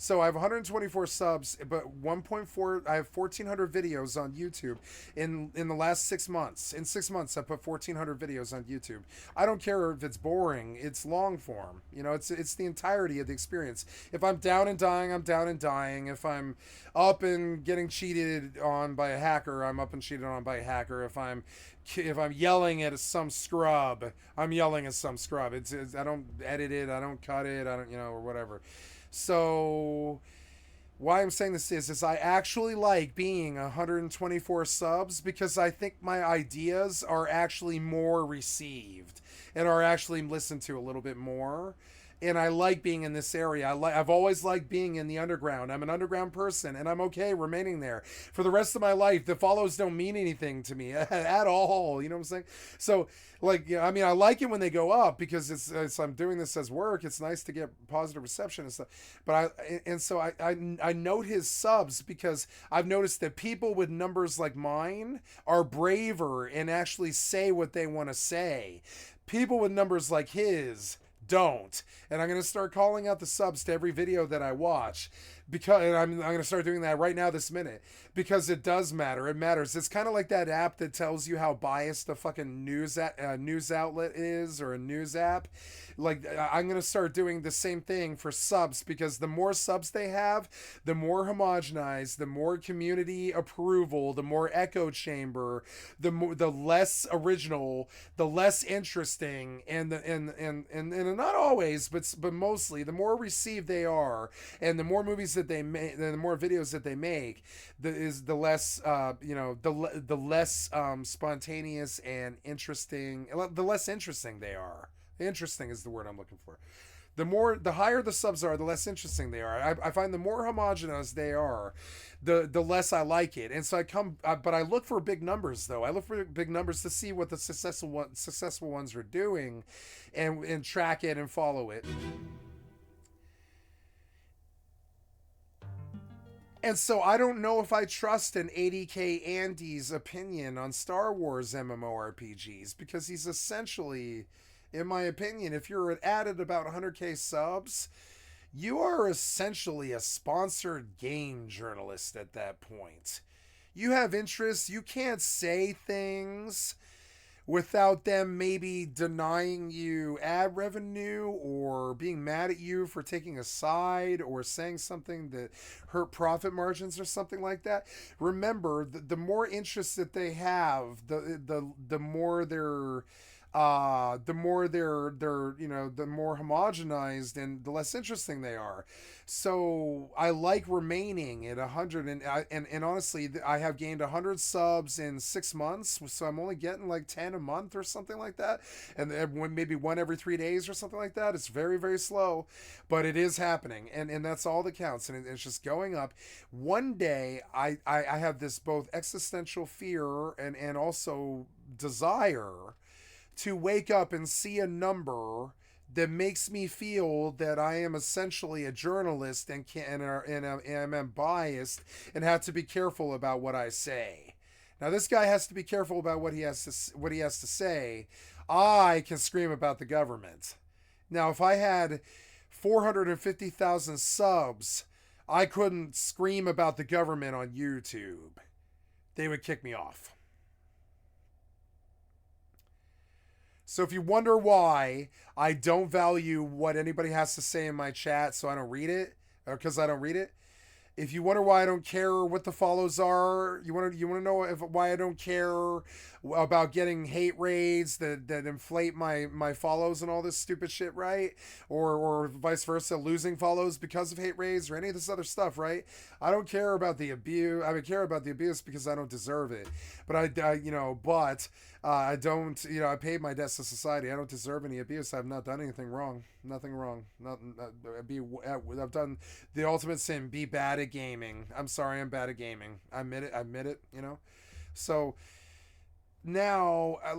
So I have 124 subs, but 1.4. I have 1,400 videos on YouTube in the last 6 months. In 6 months, I put 1,400 videos on YouTube. I don't care if it's boring. It's long form. It's the entirety of the experience. If I'm down and dying, I'm down and dying. If I'm up and getting cheated on by a hacker, I'm up and cheated on by a hacker. If I'm yelling at some scrub, I'm yelling at some scrub. I don't edit it. I don't cut it. I don't, or whatever. So why I'm saying this is I actually like being 124 subs, because I think my ideas are actually more received and are actually listened to a little bit more. And I like being in this area. I've always liked being in the underground. I'm an underground person, and I'm okay remaining there for the rest of my life. The follows don't mean anything to me at all. You know what I'm saying? So, like, I mean, I like it when they go up, because I'm doing this as work. It's nice to get positive reception and stuff. But I note his subs, because I've noticed that people with numbers like mine are braver and actually say what they want to say. People with numbers like his don't. And I'm going to start calling out the subs to every video that I watch, because, and I'm going to start doing that right now this minute, because it does matter. It matters. It's kind of like that app that tells you how biased a fucking news outlet is, or a news app. Like, I'm going to start doing the same thing for subs, because the more subs they have, the more homogenized, the more community approval, the more echo chamber, the less original, the less interesting, and not always, but mostly, the more received they are, and the more movies that they make, the more videos that they make, the less the less spontaneous and interesting, the less interesting they are. Interesting is the word I'm looking for. The higher the subs are, the less interesting they are. I find the more homogenous they are, the less I like it. And so but I look for big numbers though. I look for big numbers to see what the successful ones are doing, and track it and follow it. And so I don't know if I trust an 80K Andy's opinion on Star Wars MMORPGs, because he's essentially, in my opinion, if you're at about 100K subs, you are essentially a sponsored game journalist at that point. You have interests, you can't say things without them maybe denying you ad revenue or being mad at you for taking a side or saying something that hurt profit margins or something like that. Remember, the more interest that they have, the more they're the more they're you know, the more homogenized and the less interesting they are. So I like remaining at 100, and honestly, I have gained 100 subs in 6 months, so I'm only getting like 10 a month or something like that, and maybe one every 3 days or something like that. It's very, very slow, but it is happening, and that's all that counts, and it's just going up. One day, I have this both existential fear and also desire to wake up and see a number that makes me feel that I am essentially a journalist and am biased and have to be careful about what I say. Now, this guy has to be careful about what he has to say. I can scream about the government. Now, if I had 450,000 subs, I couldn't scream about the government on YouTube. They would kick me off. So if you wonder why I don't value what anybody has to say in my chat, so I don't read it, or because I don't read it, if you wonder why I don't care what the follows are, you want to know why I don't care about getting hate raids that inflate my follows and all this stupid shit, right? Or vice versa, losing follows because of hate raids or any of this other stuff, right? I don't care about the abuse. I would care about the abuse because I don't deserve it. But I don't, I paid my debts to society. I don't deserve any abuse. I've not done anything wrong. Nothing wrong. I've done the ultimate sin, be bad at gaming. I'm sorry, I'm bad at gaming. I admit it, So now, I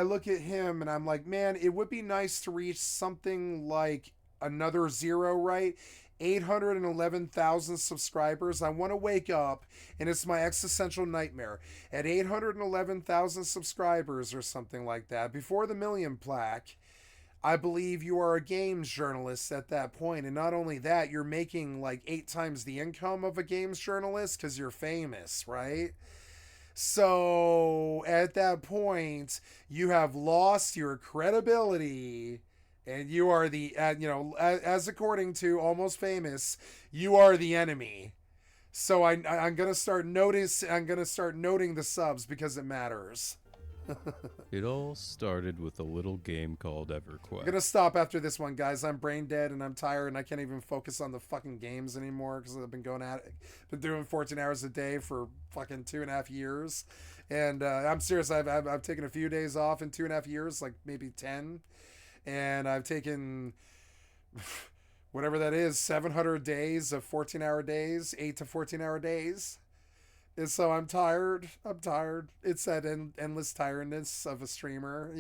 look at him and I'm like, man, it would be nice to reach something like another zero, right? 811,000 subscribers. I want to wake up, and it's my existential nightmare, at 811,000 subscribers or something like that, before the million plaque. I believe you are a games journalist at that point, and not only that, you're making like 8 times the income of a games journalist because you're famous, right? So at that point, you have lost your credibility. And you are the, as according to Almost Famous, you are the enemy. So I'm gonna start noting the subs because it matters.
It all started with a little game called EverQuest.
I'm gonna stop after this one, guys. I'm brain dead and I'm tired and I can't even focus on the fucking games anymore because I've been been doing 14 hours a day for fucking 2.5 years. And I'm serious. I've taken a few days off in 2.5 years, like maybe 10. And I've taken whatever that is, 700 days of 14-hour days, 8 to 14-hour days. And so I'm tired. It's that endless tiredness of a streamer,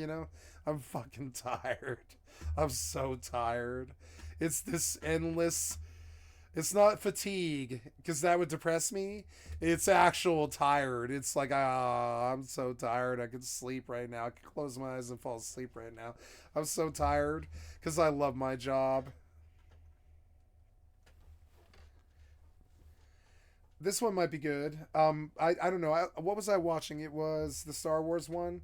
I'm fucking tired. I'm so tired. It's this endless... It's not fatigue, because that would depress me. It's actual tired. It's like, I'm so tired. I could sleep right now. I could close my eyes and fall asleep right now. I'm so tired because I love my job. This one might be good. I don't know. What was I watching? It was the Star Wars one.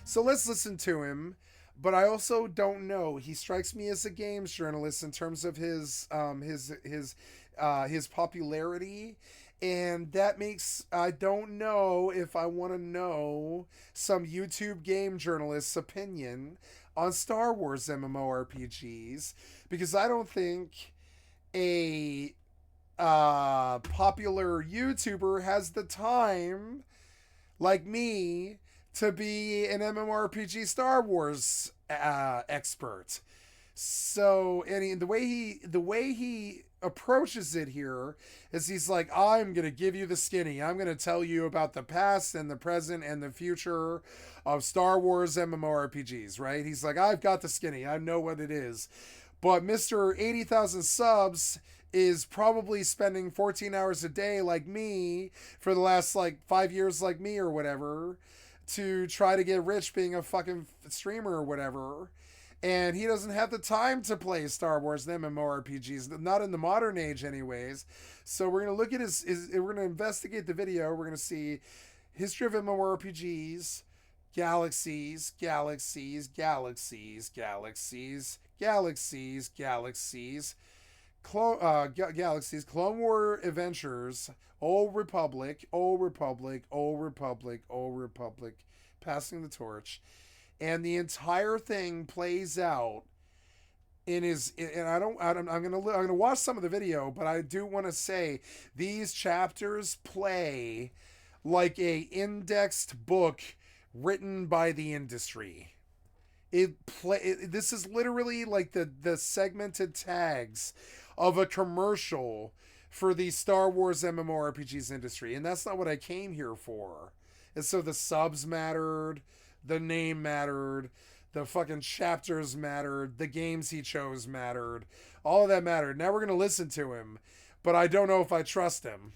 So let's listen to him. But I also don't know. He strikes me as a games journalist in terms of his popularity, and that makes, I don't know if I want to know some YouTube game journalist's opinion on Star Wars MMORPGs, because I don't think a popular YouTuber has the time, like me, to be an MMORPG Star Wars expert. So, and the way he approaches it here is he's like, I'm going to give you the skinny. I'm going to tell you about the past and the present and the future of Star Wars MMORPGs, right? He's like, I've got the skinny. I know what it is. But Mr. 80,000 subs is probably spending 14 hours a day like me for the last like 5 years like me or whatever to try to get rich being a fucking streamer or whatever. And he doesn't have the time to play Star Wars and MMORPGs, not in the modern age anyways. So we're going to look at we're going to investigate the video. We're going to see history of MMORPGs, galaxies, galaxies, galaxies, galaxies, galaxies, galaxies, galaxies, Clone War Adventures, Old Republic, Old Republic, Old Republic, Old Republic, passing the torch. And the entire thing plays out in his, and I'm gonna watch some of the video, but I do want to say these chapters play like a indexed book written by the industry. This is literally like the segmented tags of a commercial for the Star Wars MMORPGs industry, and that's not what I came here for. And so the subs mattered, the name mattered, the fucking chapters mattered, the games he chose mattered, all of that mattered. Now we're gonna listen to him, but I don't know if I trust him.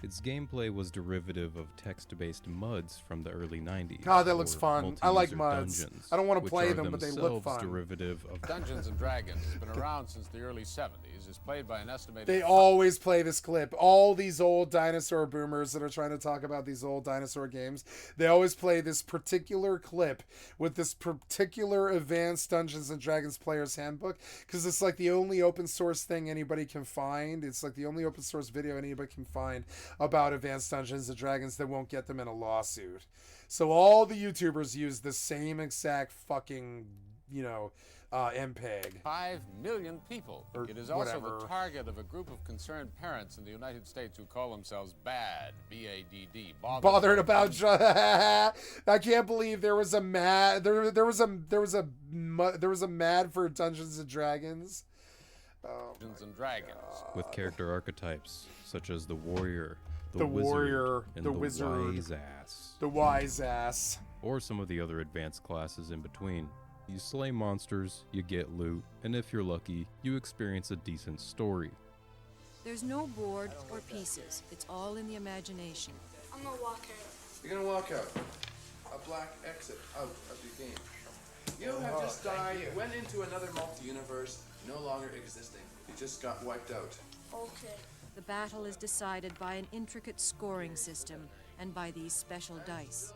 Its gameplay was derivative of text-based MUDs from the early 90s.
God, that looks
or
fun. I like
multi-user
MUDs.
dungeons,
I don't want to
which
play
are
them, but they look
themselves
fun.
derivative of
Dungeons and Dragons has been around since the early 70s. Is played by an estimated...
They always play this clip. All these old dinosaur boomers that are trying to talk about these old dinosaur games, they always play this particular clip with this particular advanced Dungeons and Dragons player's handbook, because it's like the only open source thing anybody can find. It's like the only open source video anybody can find about advanced Dungeons and Dragons that won't get them in a lawsuit. So all the YouTubers use the same exact fucking, MPEG.
5 million people.
Or
It is also
whatever.
the target of a group of concerned parents in the United States who call themselves BADD, B-A-D-D,
Bothered about I can't believe there was a mad there was a mad for Dungeons and Dragons.
Dungeons and Dragons.
with character archetypes such as the warrior,
The
wizard,
warrior,
and
the
the
wizard.
wise ass,
The wise ass.
or some of the other advanced classes in between. You slay monsters, you get loot, and if you're lucky, you experience a decent story.
There's no board or pieces. It's all in the imagination.
I'm gonna walk out.
You're gonna walk out. A black exit out of your game. You have just died, went into another multi-universe, no longer existing. You just got wiped out.
Okay.
The battle is decided by an intricate scoring system and by these special dice.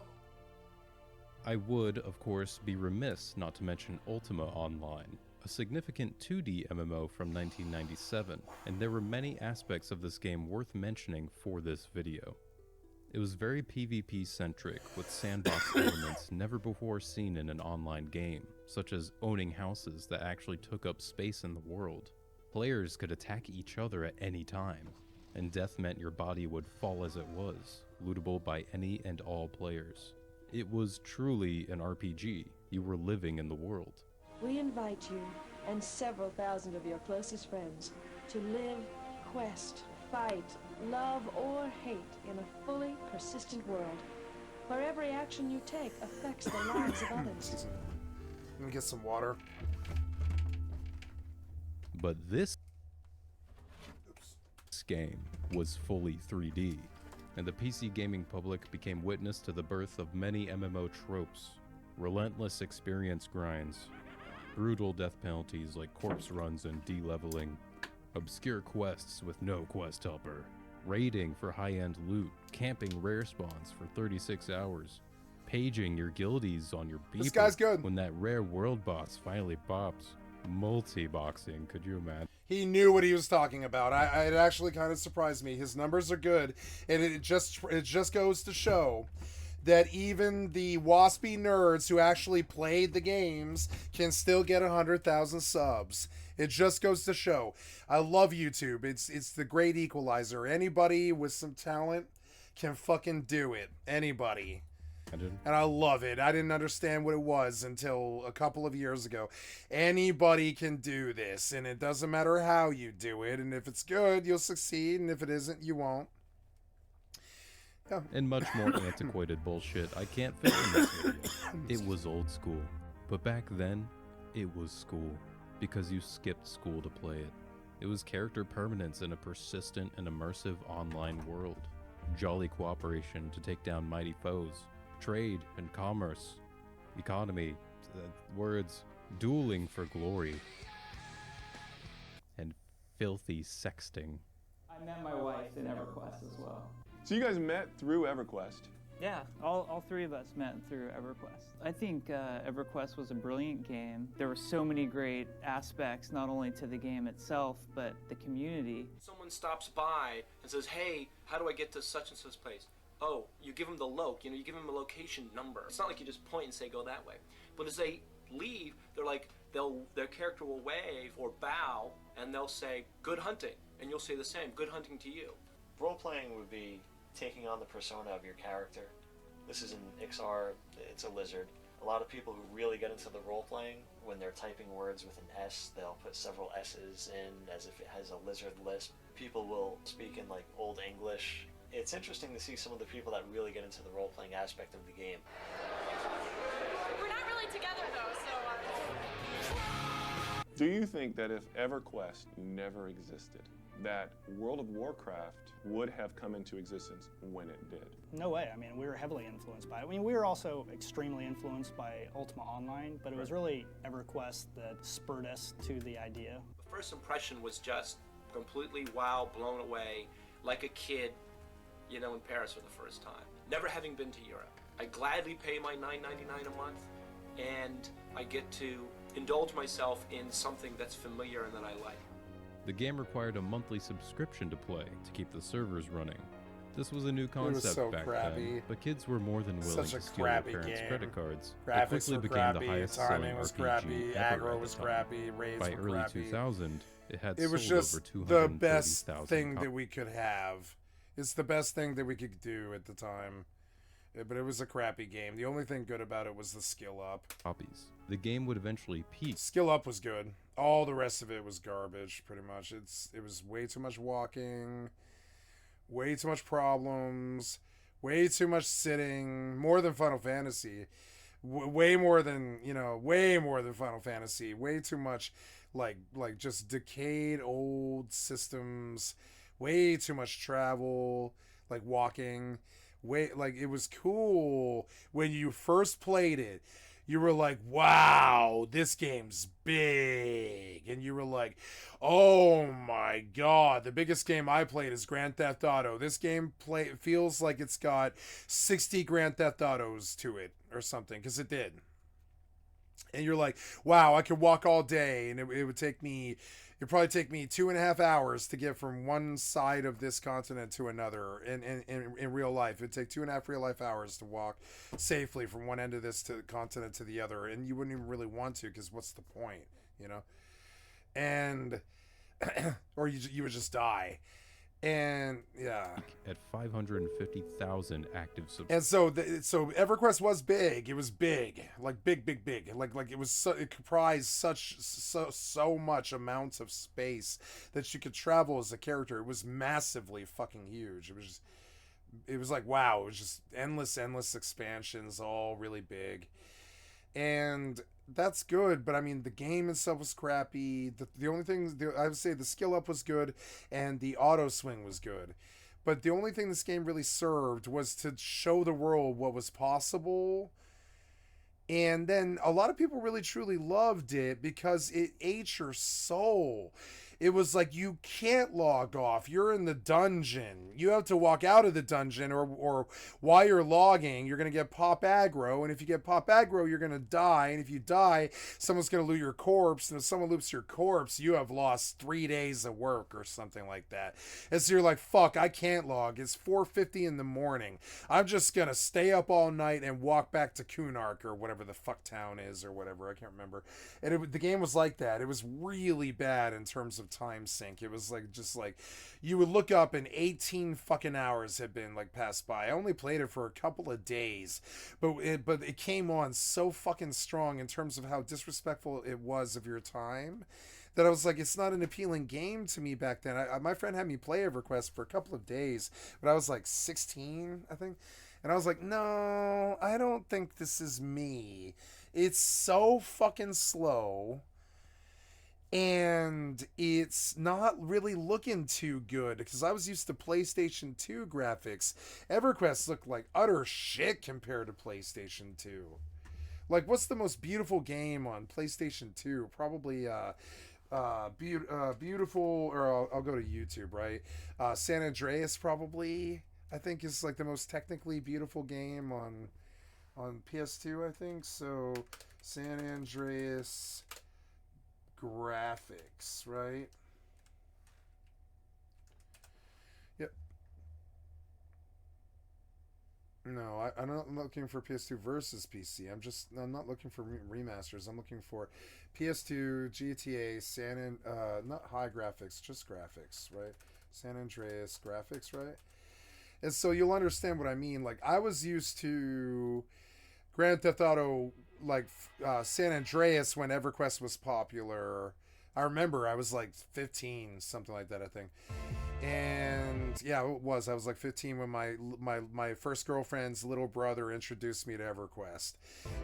I would, of course, be remiss not to mention Ultima Online, a significant 2D MMO from 1997, and there were many aspects of this game worth mentioning for this video. It was very PvP-centric, with sandbox elements never before seen in an online game, such as owning houses that actually took up space in the world. Players could attack each other at any time, and death meant your body would fall as it was, lootable by any and all players. It was truly an RPG. You were living in the world.
We invite you, and several thousand of your closest friends, to live, quest, fight, love, or hate in a fully persistent world, where every action you take affects the lives of others.
Let me get some water.
But this game was fully 3D, and the PC gaming public became witness to the birth of many MMO tropes. Relentless experience grinds, brutal death penalties like corpse runs and de-leveling, obscure quests with no quest helper, raiding for high-end loot, camping rare spawns for 36 hours, paging your guildies on your beeper
This guy's good.
when that rare world boss finally pops. Multi-boxing, could you imagine?
He knew what he was talking about. It actually kind of surprised me. His numbers are good, and it just goes to show that even the waspy nerds who actually played the games can still get 100,000 subs. It just goes to show. I love YouTube. It's the great equalizer. Anybody with some talent can fucking do it. Anybody. And I love it. I didn't understand what it was until a couple of years ago. Anybody can do this, and it doesn't matter how you do it. And if it's good, you'll succeed, and if it isn't, you won't. Yeah.
And much more antiquated bullshit I can't fit in this video. It was old school, but back then, it was school, because you skipped school to play it. It was character permanence in a persistent and immersive online world. Jolly cooperation to take down mighty foes. Trade and commerce. Economy. Words. Dueling for glory. And filthy sexting.
I met my wife in EverQuest as well.
So you guys met through EverQuest?
Yeah, all three of us met through EverQuest. I think EverQuest was a brilliant game. There were so many great aspects, not only to the game itself, but the community.
Someone stops by and says, hey, how do I get to such and such place? Oh, you give them the you give them a location number. It's not like you just point and say, go that way. But as they leave, they're like, their character will wave or bow, and they'll say, good hunting. And you'll say the same, good hunting to you.
Role-playing would be taking on the persona of your character. This is an XR, it's a lizard. A lot of people who really get into the role-playing, when they're typing words with an S, they'll put several S's in as if it has a lizard lisp. People will speak in like Old English. It's interesting to see some of the people that really get into the role-playing aspect of the game.
We're not really together though, so...
Do you think that if EverQuest never existed, that World of Warcraft would have come into existence when it did?
No way. I mean, we were heavily influenced by it. I mean, we were also extremely influenced by Ultima Online, but it was really EverQuest that spurred us to the idea.
The first impression was just completely wow, blown away, like a kid, in Paris for the first time. Never having been to Europe. I gladly pay my $9.99 a month, and I get to indulge myself in something that's familiar and that I like.
The game required a monthly subscription to play to keep the servers running. This was a new concept back then, but kids were more than willing to steal their parents' credit cards. It quickly became the highest-selling RPG ever at the time. By early 2000, it had sold over 230,000
the best thing
copies.
that we could have. It's the best thing that we could do at the time. But it was a crappy game. The only thing good about it was the skill up.
Copies. The game would eventually peak.
Skill up was good. All the rest of it was garbage, pretty much. It was way too much walking, way too much problems, way too much sitting. More than Final Fantasy. Way more than Final Fantasy. Way too much, like just decayed old systems. Way too much travel, like walking. It was cool when you first played it. You were like, wow, this game's big. And you were like, oh my god, the biggest game I played is Grand Theft Auto. This game feels like it's got 60 Grand Theft Autos to it or something, because it did. And you're like, wow, I could walk all day, and it would take me... It'd probably take me 2.5 hours to get from one side of this continent to another in real life. It'd take 2.5 real life hours to walk safely from one end of this continent to the other. And you wouldn't even really want to, because what's the point, And, or you would just die. And yeah,
at 550,000 active subscribers.
And so EverQuest was big. It was big, like big. Like it was it comprised so much amounts of space that you could travel as a character. It was massively fucking huge. It was like, wow. It was just endless expansions, all really big. And that's good, but I mean, the game itself was crappy. The only thing, I would say the skill up was good, and the auto swing was good. But the only thing this game really served was to show the world what was possible. And then a lot of people really truly loved it because it ate your soul. It was like, you can't log off. You're in the dungeon. You have to walk out of the dungeon, or while you're logging, you're going to get pop aggro. And if you get pop aggro, you're going to die. And if you die, someone's going to loot your corpse. And if someone loots your corpse, you have lost 3 days of work or something like that. And so you're like, fuck, I can't log. It's 4:50 in the morning. I'm just going to stay up all night and walk back to Kunark or whatever the fuck town is or whatever. I can't remember. And the game was like that. It was really bad in terms of time sink. It was like, just like, you would look up and 18 fucking hours had been like passed by. I only played it for a couple of days, but it came on so fucking strong in terms of how disrespectful it was of your time, that I was like, it's not an appealing game to me back then. My friend had me play EverQuest for a couple of days, but I was like 16, I think. And I was like, no, I don't think this is me. It's so fucking slow. and it's not really looking too good because I was used to PlayStation 2 graphics. EverQuest looked like utter shit compared to PlayStation 2. Like, what's the most beautiful game on PlayStation 2? Probably beautiful, or I'll go to YouTube, right? San Andreas probably, I think, is like the most technically beautiful game on PS2, I think. So San Andreas graphics, right? Yep. No, I'm not looking for PS2 versus PC. I'm not looking for remasters. I'm looking for PS2, GTA, not high graphics, just graphics, right? San Andreas graphics, right? And so you'll understand what I mean. Like, I was used to Grand Theft Auto, like San Andreas when EverQuest was popular. I remember I was like 15, something like that, I think. And yeah, it was. I was like 15 when my first girlfriend's little brother introduced me to EverQuest.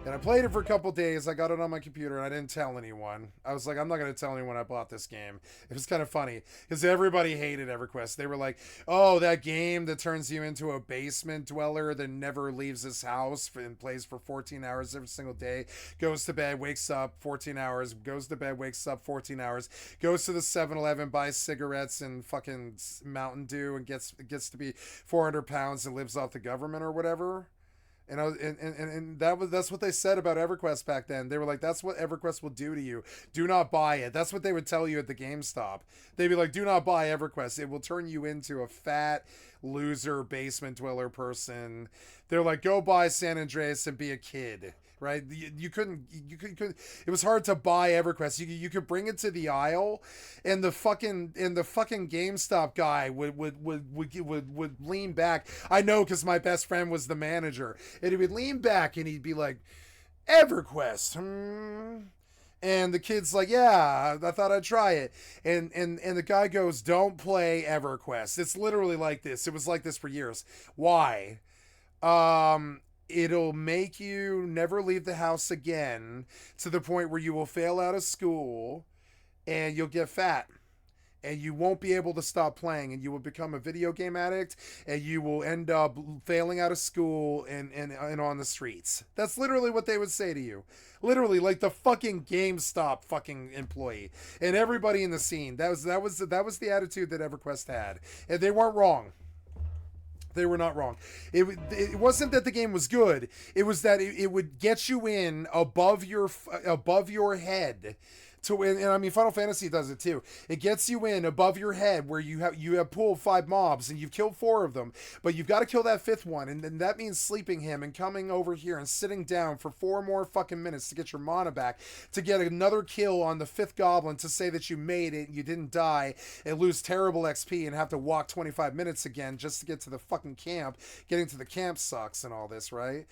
And I played it for a couple days. I got it on my computer and I didn't tell anyone. I was like, I'm not going to tell anyone I bought this game. It was kind of funny because everybody hated EverQuest. They were like, oh, that game that turns you into a basement dweller that never leaves his house and plays for 14 hours every single day, goes to bed, wakes up 14 hours, goes to bed, wakes up 14 hours, goes to the 7-Eleven, buys cigarettes and fucking Mountain Dew and gets to be 400 pounds and lives off the government or whatever. And that's what they said about EverQuest back then. They were like, that's what EverQuest will do to you. Do not buy it. That's what they would tell you at the GameStop. They'd be like, do not buy EverQuest. It will turn you into a fat loser basement dweller person. They're like, go buy San Andreas and be a kid. Right? You couldn't. It was hard to buy EverQuest. You could bring it to the aisle, and the fucking GameStop guy would lean back. I know because my best friend was the manager, and he would lean back and he'd be like, EverQuest. And the kid's like, yeah, I thought I'd try it. And the guy goes, don't play EverQuest. It's literally like this. It was like this for years. Why? It'll make you never leave the house again to the point where you will fail out of school and you'll get fat and you won't be able to stop playing and you will become a video game addict and you will end up failing out of school and on the streets. That's literally what they would say to you. Literally, like the fucking GameStop fucking employee and everybody in the scene. That was the attitude that EverQuest had. And they weren't wrong. They were not wrong. It wasn't that the game was good. It was that it would get you in above your head. And I mean, Final Fantasy does it too. It gets you in above your head where you have pulled 5 mobs and you've killed 4 of them, but you've got to kill that 5th one, and then that means sleeping him and coming over here and sitting down for 4 more fucking minutes to get your mana back, to get another kill on the 5th goblin to say that you made it, you didn't die, and lose terrible XP and have to walk 25 minutes again just to get to the fucking camp. Getting to the camp sucks and all this, right?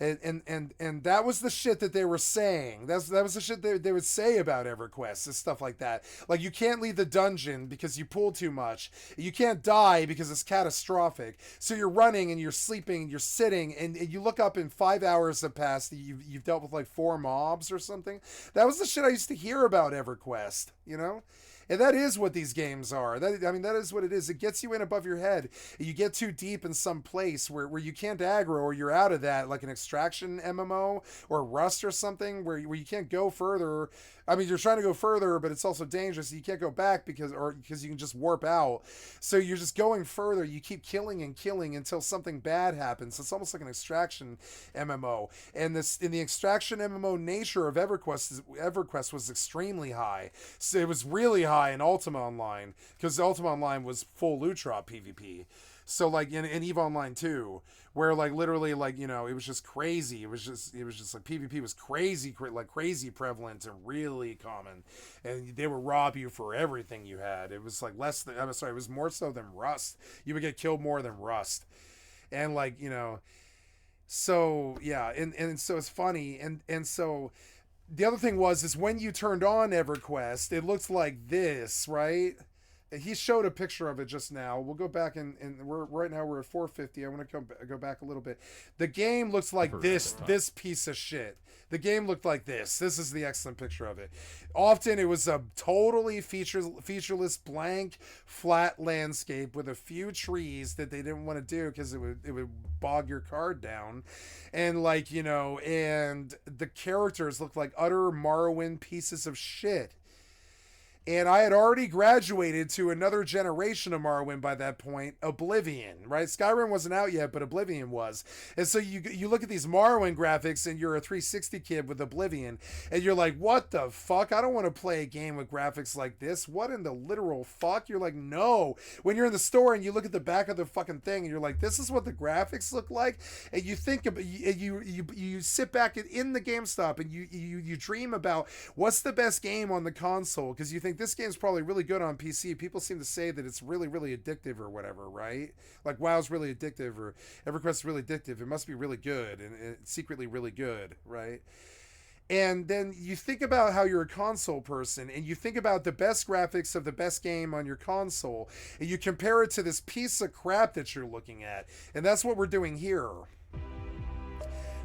And that was the shit that they were saying. That was the shit they would say about EverQuest and stuff like that. Like, you can't leave the dungeon because you pull too much. You can't die because it's catastrophic. So you're running and you're sleeping and you're sitting and you look up and 5 hours have passed. You've dealt with like 4 mobs or something. That was the shit I used to hear about EverQuest, you know? And that is what these games are. That is what it is. It gets you in above your head. You get too deep in some place where you can't aggro or you're out of that, like an extraction MMO or Rust or something where you can't go further. I mean, you're trying to go further, but it's also dangerous. You can't go back because you can just warp out. So you're just going further. You keep killing and killing until something bad happens. It's almost like an extraction MMO. And in the extraction MMO nature of EverQuest was extremely high. So it was really high in Ultima Online because Ultima Online was full loot drop PvP. So like in EVE Online 2, where like literally like, you know, it was just crazy. It was just like PvP was crazy crazy prevalent and really common, and they would rob you for everything you had. It was like it was more so than Rust. You would get killed more than Rust, and like, you know, so yeah, and so it's funny, and so the other thing is when you turned on EverQuest, it looked like this, right? He showed a picture of it just now. We'll go back and we're right now we're at 450. I want to go back a little bit. The game looks like this piece of shit. The game looked like this. This is the excellent picture of it. Often it was a totally featureless, blank, flat landscape with a few trees that they didn't want to do because it would bog your card down. And like, you know, and the characters looked like utter Morrowind pieces of shit. And I had already graduated to another generation of Morrowind by that point, Oblivion, right? Skyrim wasn't out yet, but Oblivion was. And so you look at these Morrowind graphics and you're a 360 kid with Oblivion, and you're like, what the fuck? I don't want to play a game with graphics like this. What in the literal fuck? You're like, no. When you're in the store and you look at the back of the fucking thing and you're like, this is what the graphics look like, and you think about, you sit back in the GameStop and you dream about what's the best game on the console, because you think this game's probably really good on PC. People seem to say that it's really, really addictive or whatever, right? Like WoW's really addictive or EverQuest's really addictive. It must be really good and it's secretly really good, right? And then you think about how you're a console person and you think about the best graphics of the best game on your console and you compare it to this piece of crap that you're looking at. And that's what we're doing here.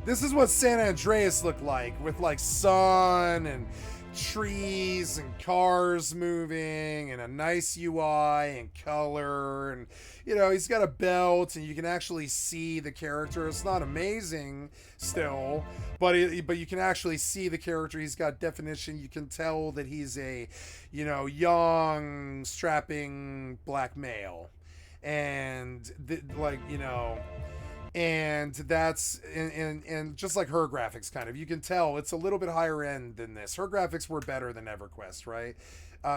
This is what San Andreas looked like, with like sun and trees and cars moving and a nice UI and color, and you know, he's got a belt and you can actually see the character. It's not amazing still, but you can actually see the character. He's got definition. You can tell that he's a, you know, young strapping black male, and like, you know, and that's and just like her graphics, kind of, you can tell it's a little bit higher end than this. Her graphics were better than EverQuest, right?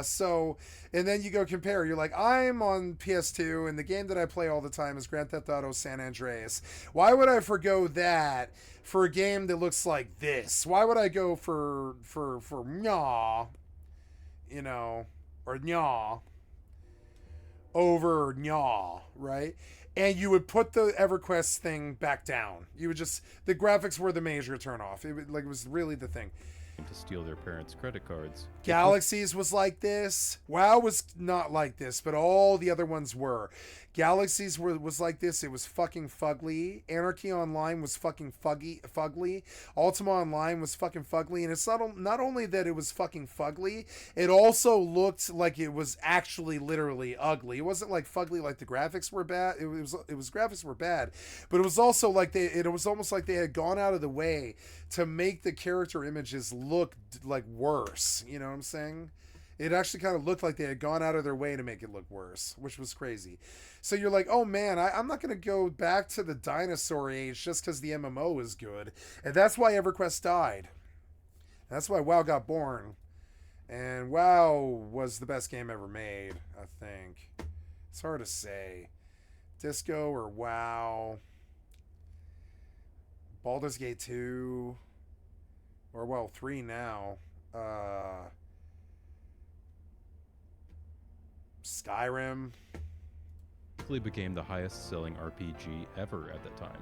So, and then you go compare. You're like, I'm on PS2, and the game that I play all the time is Grand Theft Auto San Andreas. Why would I forgo that for a game that looks like this? Why would I go for Nya, you know, or Nya over Nya, right? And you would put the EverQuest thing back down. You would just, the graphics were the major turnoff. It was really the thing.
To steal their parents' credit cards.
Galaxies was like this. WoW was not like this, but all the other ones were. Galaxies was like this. It was fucking fugly. Anarchy Online was fucking fugly. Ultima Online was fucking fugly. And it's not only that it was fucking fugly, it also looked like it was actually literally ugly. It wasn't like fugly like the graphics were bad. It was graphics were bad, but it was also like it was almost like they had gone out of the way to make the character images look like worse. You know what I'm saying? It actually kind of looked like they had gone out of their way to make it look worse, which was crazy. So you're like, oh man, I'm not going to go back to the dinosaur age just because the MMO is good. And that's why EverQuest died. That's why WoW got born. And WoW was the best game ever made, I think. It's hard to say. Disco or WoW. Baldur's Gate 2. Or, well, 3 now. Skyrim.
Quickly became the highest-selling RPG ever at the time.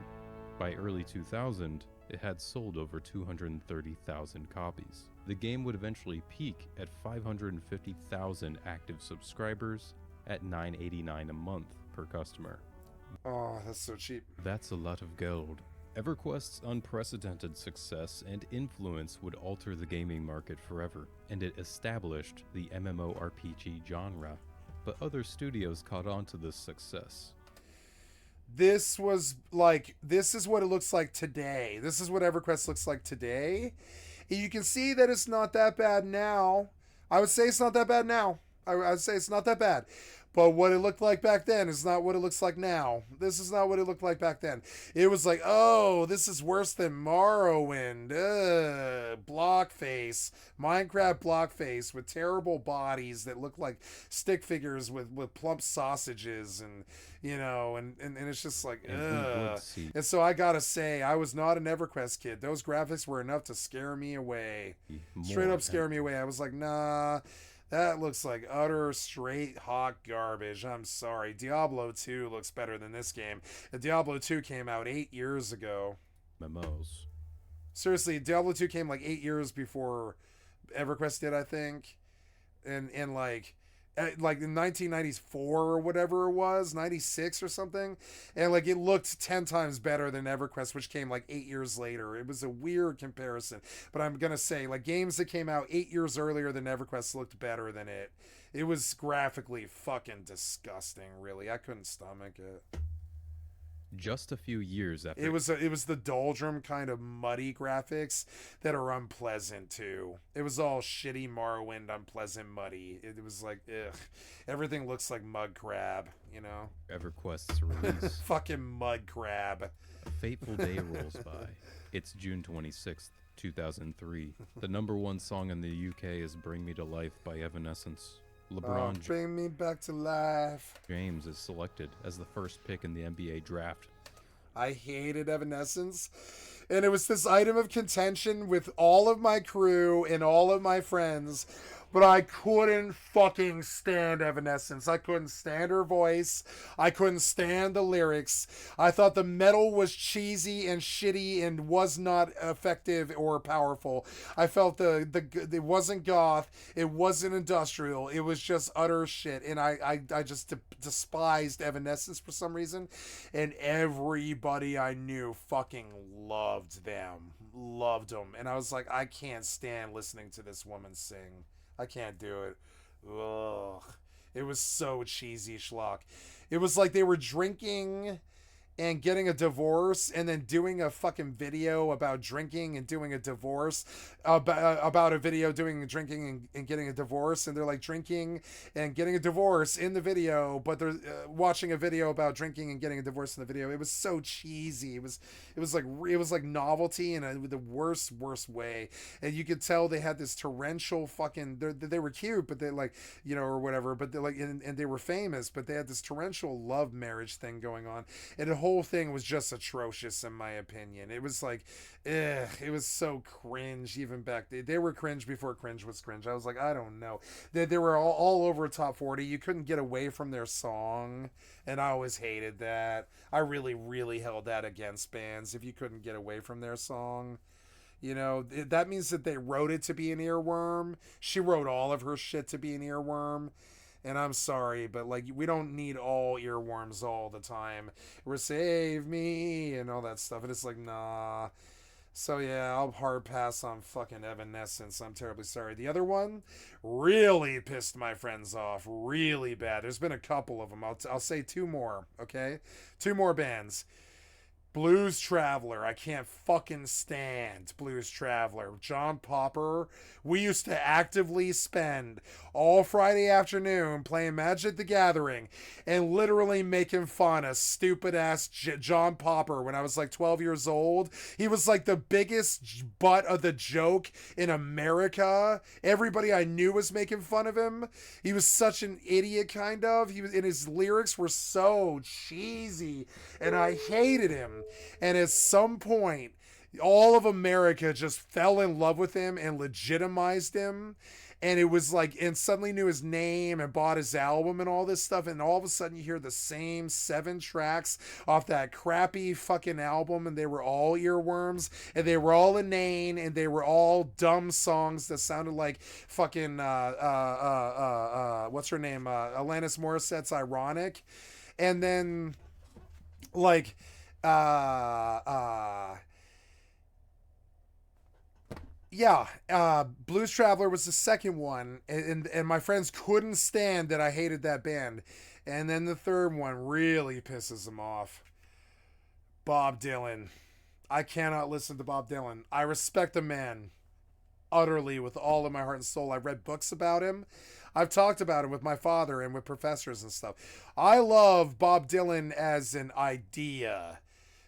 By early 2000, it had sold over 230,000 copies. The game would eventually peak at 550,000 active subscribers at $9.89 a month per customer.
Oh, that's so cheap.
That's a lot of gold. EverQuest's unprecedented success and influence would alter the gaming market forever, and it established the MMORPG genre. But other studios caught on to this success.
This was like, this is what it looks like today. This is what EverQuest looks like today. And you can see that it's not that bad now. I would say it's not that bad now. I would say it's not that bad. But what it looked like back then is not what it looks like now. This is not what it looked like back then. It was like, oh, this is worse than Morrowind. Blockface. Minecraft Blockface with terrible bodies that look like stick figures with plump sausages and, you know, and it's just like, ugh. And so I gotta say, I was not an EverQuest kid. Those graphics were enough to scare me away. Straight up scare me away. I was like, nah. That looks like utter straight hot garbage. I'm sorry. Diablo 2 looks better than this game. And Diablo 2 came out 8 years ago.
MMOs.
Seriously, Diablo 2 came like 8 years before EverQuest did, I think. And like, like in 1994 or whatever it was, 96 or something, and like it looked 10 times better than EverQuest, which came like 8 years later. It was a weird comparison, but I'm gonna say like games that came out 8 years earlier than EverQuest looked better than it. It was graphically fucking disgusting, really. I couldn't stomach it.
Just a few years after
It was the doldrum kind of muddy graphics that are unpleasant too. It was all shitty Morrowind, unpleasant, muddy. It was like, ugh. Everything looks like mud crab, you know?
EverQuest's release.
Fucking mud crab.
A fateful day rolls by. It's June 26th, 2003. The #1 song in the UK is Bring Me to Life by Evanescence. LeBron
Bring me back to life.
James is selected as the first pick in the NBA draft.
I hated Evanescence, and it was this item of contention with all of my crew and all of my friends, but I couldn't fucking stand Evanescence. I couldn't stand her voice. I couldn't stand the lyrics. I thought the metal was cheesy and shitty and was not effective or powerful. I felt it wasn't goth. It wasn't industrial. It was just utter shit. And I just despised Evanescence for some reason. And everybody I knew fucking loved them. Loved them. And I was like, I can't stand listening to this woman sing. I can't do it. Ugh. It was so cheesy schlock. It was like they were drinking and getting a divorce and then doing a fucking video about drinking and doing a divorce about a video doing drinking and getting a divorce, and they're like drinking and getting a divorce in the video, but they're watching a video about drinking and getting a divorce in the video. It was so cheesy. It was like novelty in the worst way, and you could tell they had this torrential fucking they were cute, but they like, you know, or whatever, but they like and they were famous, but they had this torrential love marriage thing going on, and the whole thing was just atrocious in my opinion. It was like, it was so cringe. Even back they were cringe before cringe was cringe. I was like, I don't know. They were all over top 40. You couldn't get away from their song, and I always hated that. I really held that against bands if you couldn't get away from their song. You know, that means that they wrote it to be an earworm. She wrote all of her shit to be an earworm. And I'm sorry, but like, we don't need all earworms all the time. We're save me and all that stuff. And it's like, nah. So yeah, I'll hard pass on fucking Evanescence. I'm terribly sorry. The other one really pissed my friends off really bad. There's been a couple of them. I'll say two more, okay? Two more bands. Blues Traveler. I can't fucking stand Blues Traveler. John Popper. We used to actively spend all Friday afternoon playing Magic the Gathering and literally making fun of stupid ass John Popper when I was like 12 years old. He was like the biggest butt of the joke in America. Everybody I knew was making fun of him. He was such an idiot, kind of. And his lyrics were so cheesy, and I hated him. And at some point, all of America just fell in love with him and legitimized him. And it was like, and suddenly knew his name and bought his album and all this stuff. And all of a sudden you hear the same 7 tracks off that crappy fucking album. And they were all earworms, and they were all inane, and they were all dumb songs that sounded like fucking, what's her name? Alanis Morissette's Ironic. And then like, Blues Traveler was the second one, and my friends couldn't stand that I hated that band. And then the third one really pisses them off. Bob Dylan. I cannot listen to Bob Dylan. I respect the man utterly with all of my heart and soul. I've read books about him. I've talked about him with my father and with professors and stuff. I love Bob Dylan as an idea,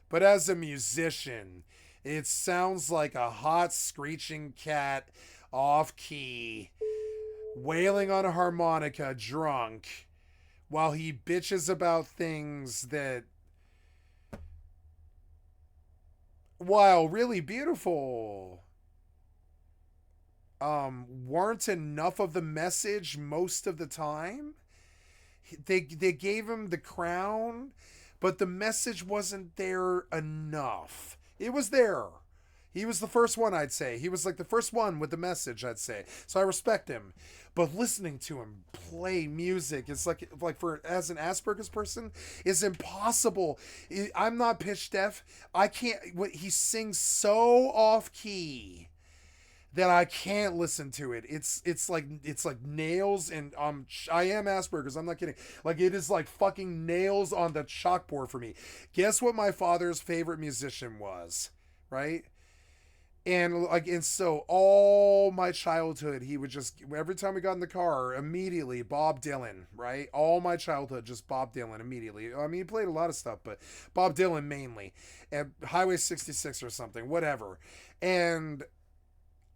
but as a musician, it sounds like a hot screeching cat off key, wailing on a harmonica drunk, while he bitches about things that, while really beautiful, weren't enough of the message most of the time. They gave him the crown, but the message wasn't there enough. It was there. He was the first one, I'd say. He was like the first one with the message, I'd say. So I respect him. But listening to him play music is like for as an Asperger's person is impossible. I'm not pitch deaf. I can't. He sings so off key that I can't listen to it. It's like nails, and I am Asperger's. I'm not kidding. Like, it is like fucking nails on the chalkboard for me. Guess what my father's favorite musician was, right? And so all my childhood, he would just, every time we got in the car, immediately Bob Dylan, right? All my childhood, just Bob Dylan immediately. I mean, he played a lot of stuff, but Bob Dylan mainly. And Highway 66 or something, whatever. And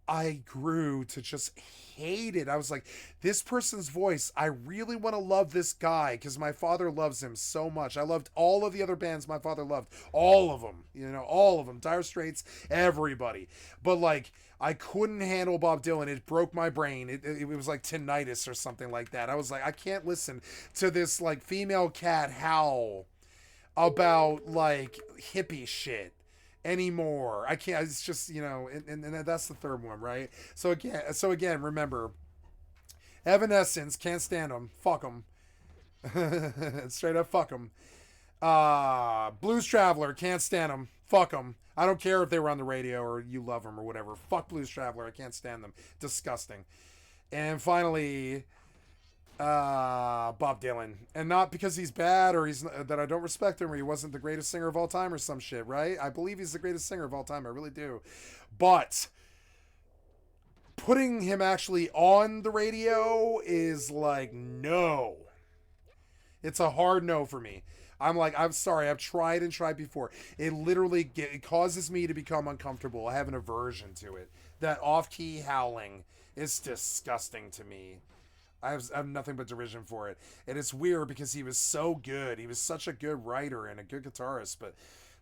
I grew to just hate it. I was like, this person's voice, I really want to love this guy because my father loves him so much. I loved all of the other bands my father loved. All of them. You know, all of them. Dire Straits, everybody. But like, I couldn't handle Bob Dylan. It broke my brain. It was like tinnitus or something like that. I was like, I can't listen to this like female cat howl about like hippie shit anymore. I can't. It's just, you know, and that's the third one, right? So again, remember, Evanescence, can't stand them. Fuck them. Straight up, fuck them. Blues Traveler, can't stand them. Fuck them. I don't care if they were on the radio or you love them or whatever. Fuck Blues Traveler. I can't stand them. Disgusting. And finally, Bob Dylan, and not because he's bad or he's that I don't respect him or he wasn't the greatest singer of all time or some shit, right? I believe he's the greatest singer of all time, I really do, but putting him actually on the radio is like, no, it's a hard no for me. I'm like, I'm sorry, I've tried and tried before. It literally it causes me to become uncomfortable. I have an aversion to it. That off-key howling is disgusting to me. I have nothing but derision for it. And it's weird because he was so good. He was such a good writer and a good guitarist. But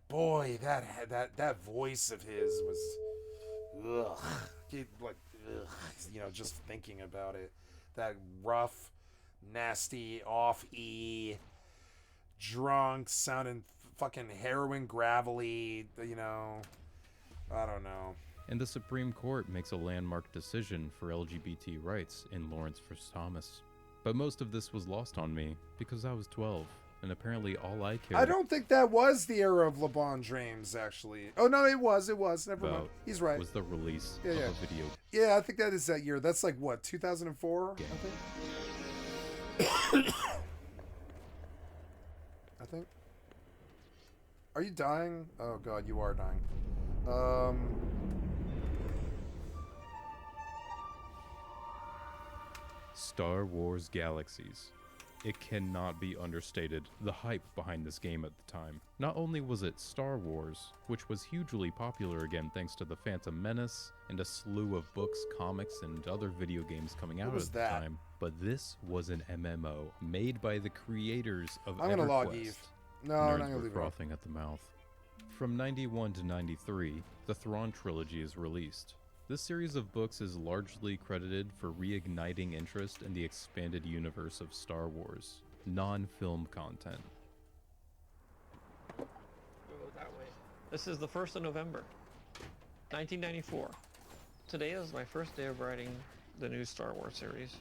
boy, that voice of his was, ugh. You know, just thinking about it. That rough, nasty, off-E, drunk, sounding fucking heroin gravelly, you know. I don't know.
And the Supreme Court makes a landmark decision for LGBT rights in Lawrence v. Thomas. But most of this was lost on me because I was 12, and apparently all I cared.
I don't think that was the era of LeBron James, actually. Oh no, it was. Never mind. He's right.
Was the release
of
a video?
Yeah, I think that is that year. That's like what, 2004?
Yeah.
I think. I think. Are you dying? Oh god, you are dying.
Star Wars Galaxies. It cannot be understated the hype behind this game at the time. Not only was it Star Wars, which was hugely popular again thanks to the Phantom Menace and a slew of books, comics, and other video games coming out at the time, but this was an MMO made by the creators of
I'm gonna
EverQuest.
log EvE. No, I'm not gonna leave it.
Frothing at the mouth. From 91 to 93, the Thrawn trilogy is released. This series of books is largely credited for reigniting interest in the expanded universe of Star Wars, non-film content.
We'll go that way. This is the 1st of November, 1994. Today is my first day of writing the new Star Wars series.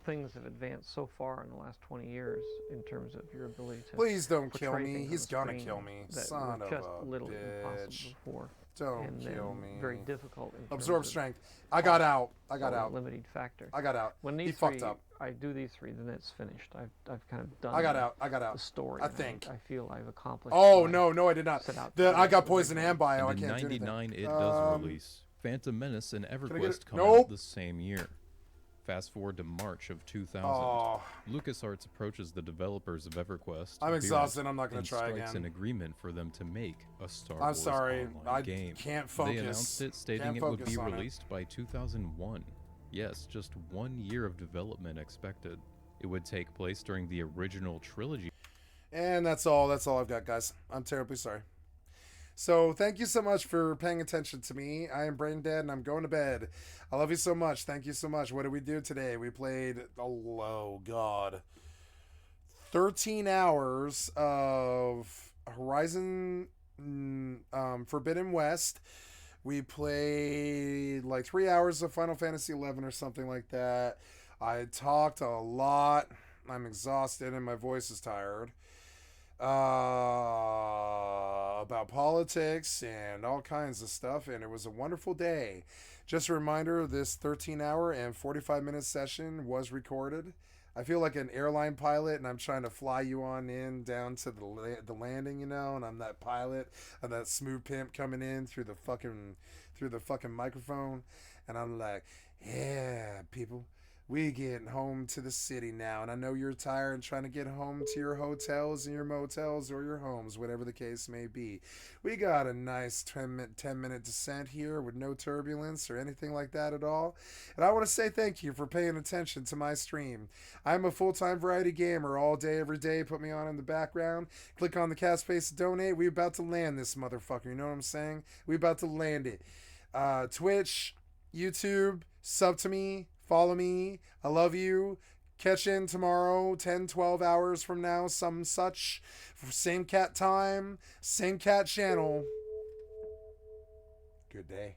Things have advanced so far in the last 20 years in terms of your ability to
Please don't kill
portray
me.
things on
He's
the
gonna
screen
kill me.
that
Son
were
of
just
a
literally impossible
bitch.
before.
Don't
and
kill
then
me.
very difficult in terms
Absorb
of
strength. I got out. I got
all
out.
Limiting factor.
I got out.
When
He
these
fucked
three,
up.
I do these three, then it's finished. I've kind of done.
I got out. I got out.
The story.
I
and
think.
I feel I've accomplished.
Oh
what
no, I did not.
set out
I
to
got
do.
poison and bio. I
And in
can't do anything.
99, it does release. Phantom Menace and EverQuest come
Nope.
out the same year. Fast forward to March of 2000.
Oh.
LucasArts approaches the developers of EverQuest.
I'm exhausted. I'm not gonna
and
try
strikes
again.
an agreement for them to make a Star
I'm
Wars
sorry.
online
I
game.
can't focus.
They announced it, stating
Can't
it would
focus
be
on it.
released by 2001. Yes, just 1 year of development expected. It would take place during the original trilogy.
And that's all. That's all I've got, guys. I'm terribly sorry. So thank you so much for paying attention to me. I am brain dead and I'm going to bed. I love you so much. Thank you so much. What did we do today? We played, oh God, 13 hours of Horizon Forbidden West. We played like 3 hours of Final Fantasy 11 or something like that. I talked a lot. I'm exhausted and my voice is tired. About politics and all kinds of stuff, and it was a wonderful day. Just a reminder, this 13-hour and 45-minute session was recorded. I feel like an airline pilot, and I'm trying to fly you on in down to the landing, you know, and I'm that pilot, and that smooth pimp coming in through the fucking microphone, and I'm like, yeah, people, we getting home to the city now, and I know you're tired and trying to get home to your hotels and your motels or your homes, whatever the case may be. We got a nice 10-minute descent here with no turbulence or anything like that at all. And I want to say thank you for paying attention to my stream. I'm a full-time variety gamer all day, every day. Put me on in the background. Click on the cat space to donate. We about to land this motherfucker. You know what I'm saying? We about to land it. Twitch, YouTube, sub to me. Follow me. I love you. Catch in tomorrow, 10, 12 hours from now, some such. Same cat time, same cat channel. Good day.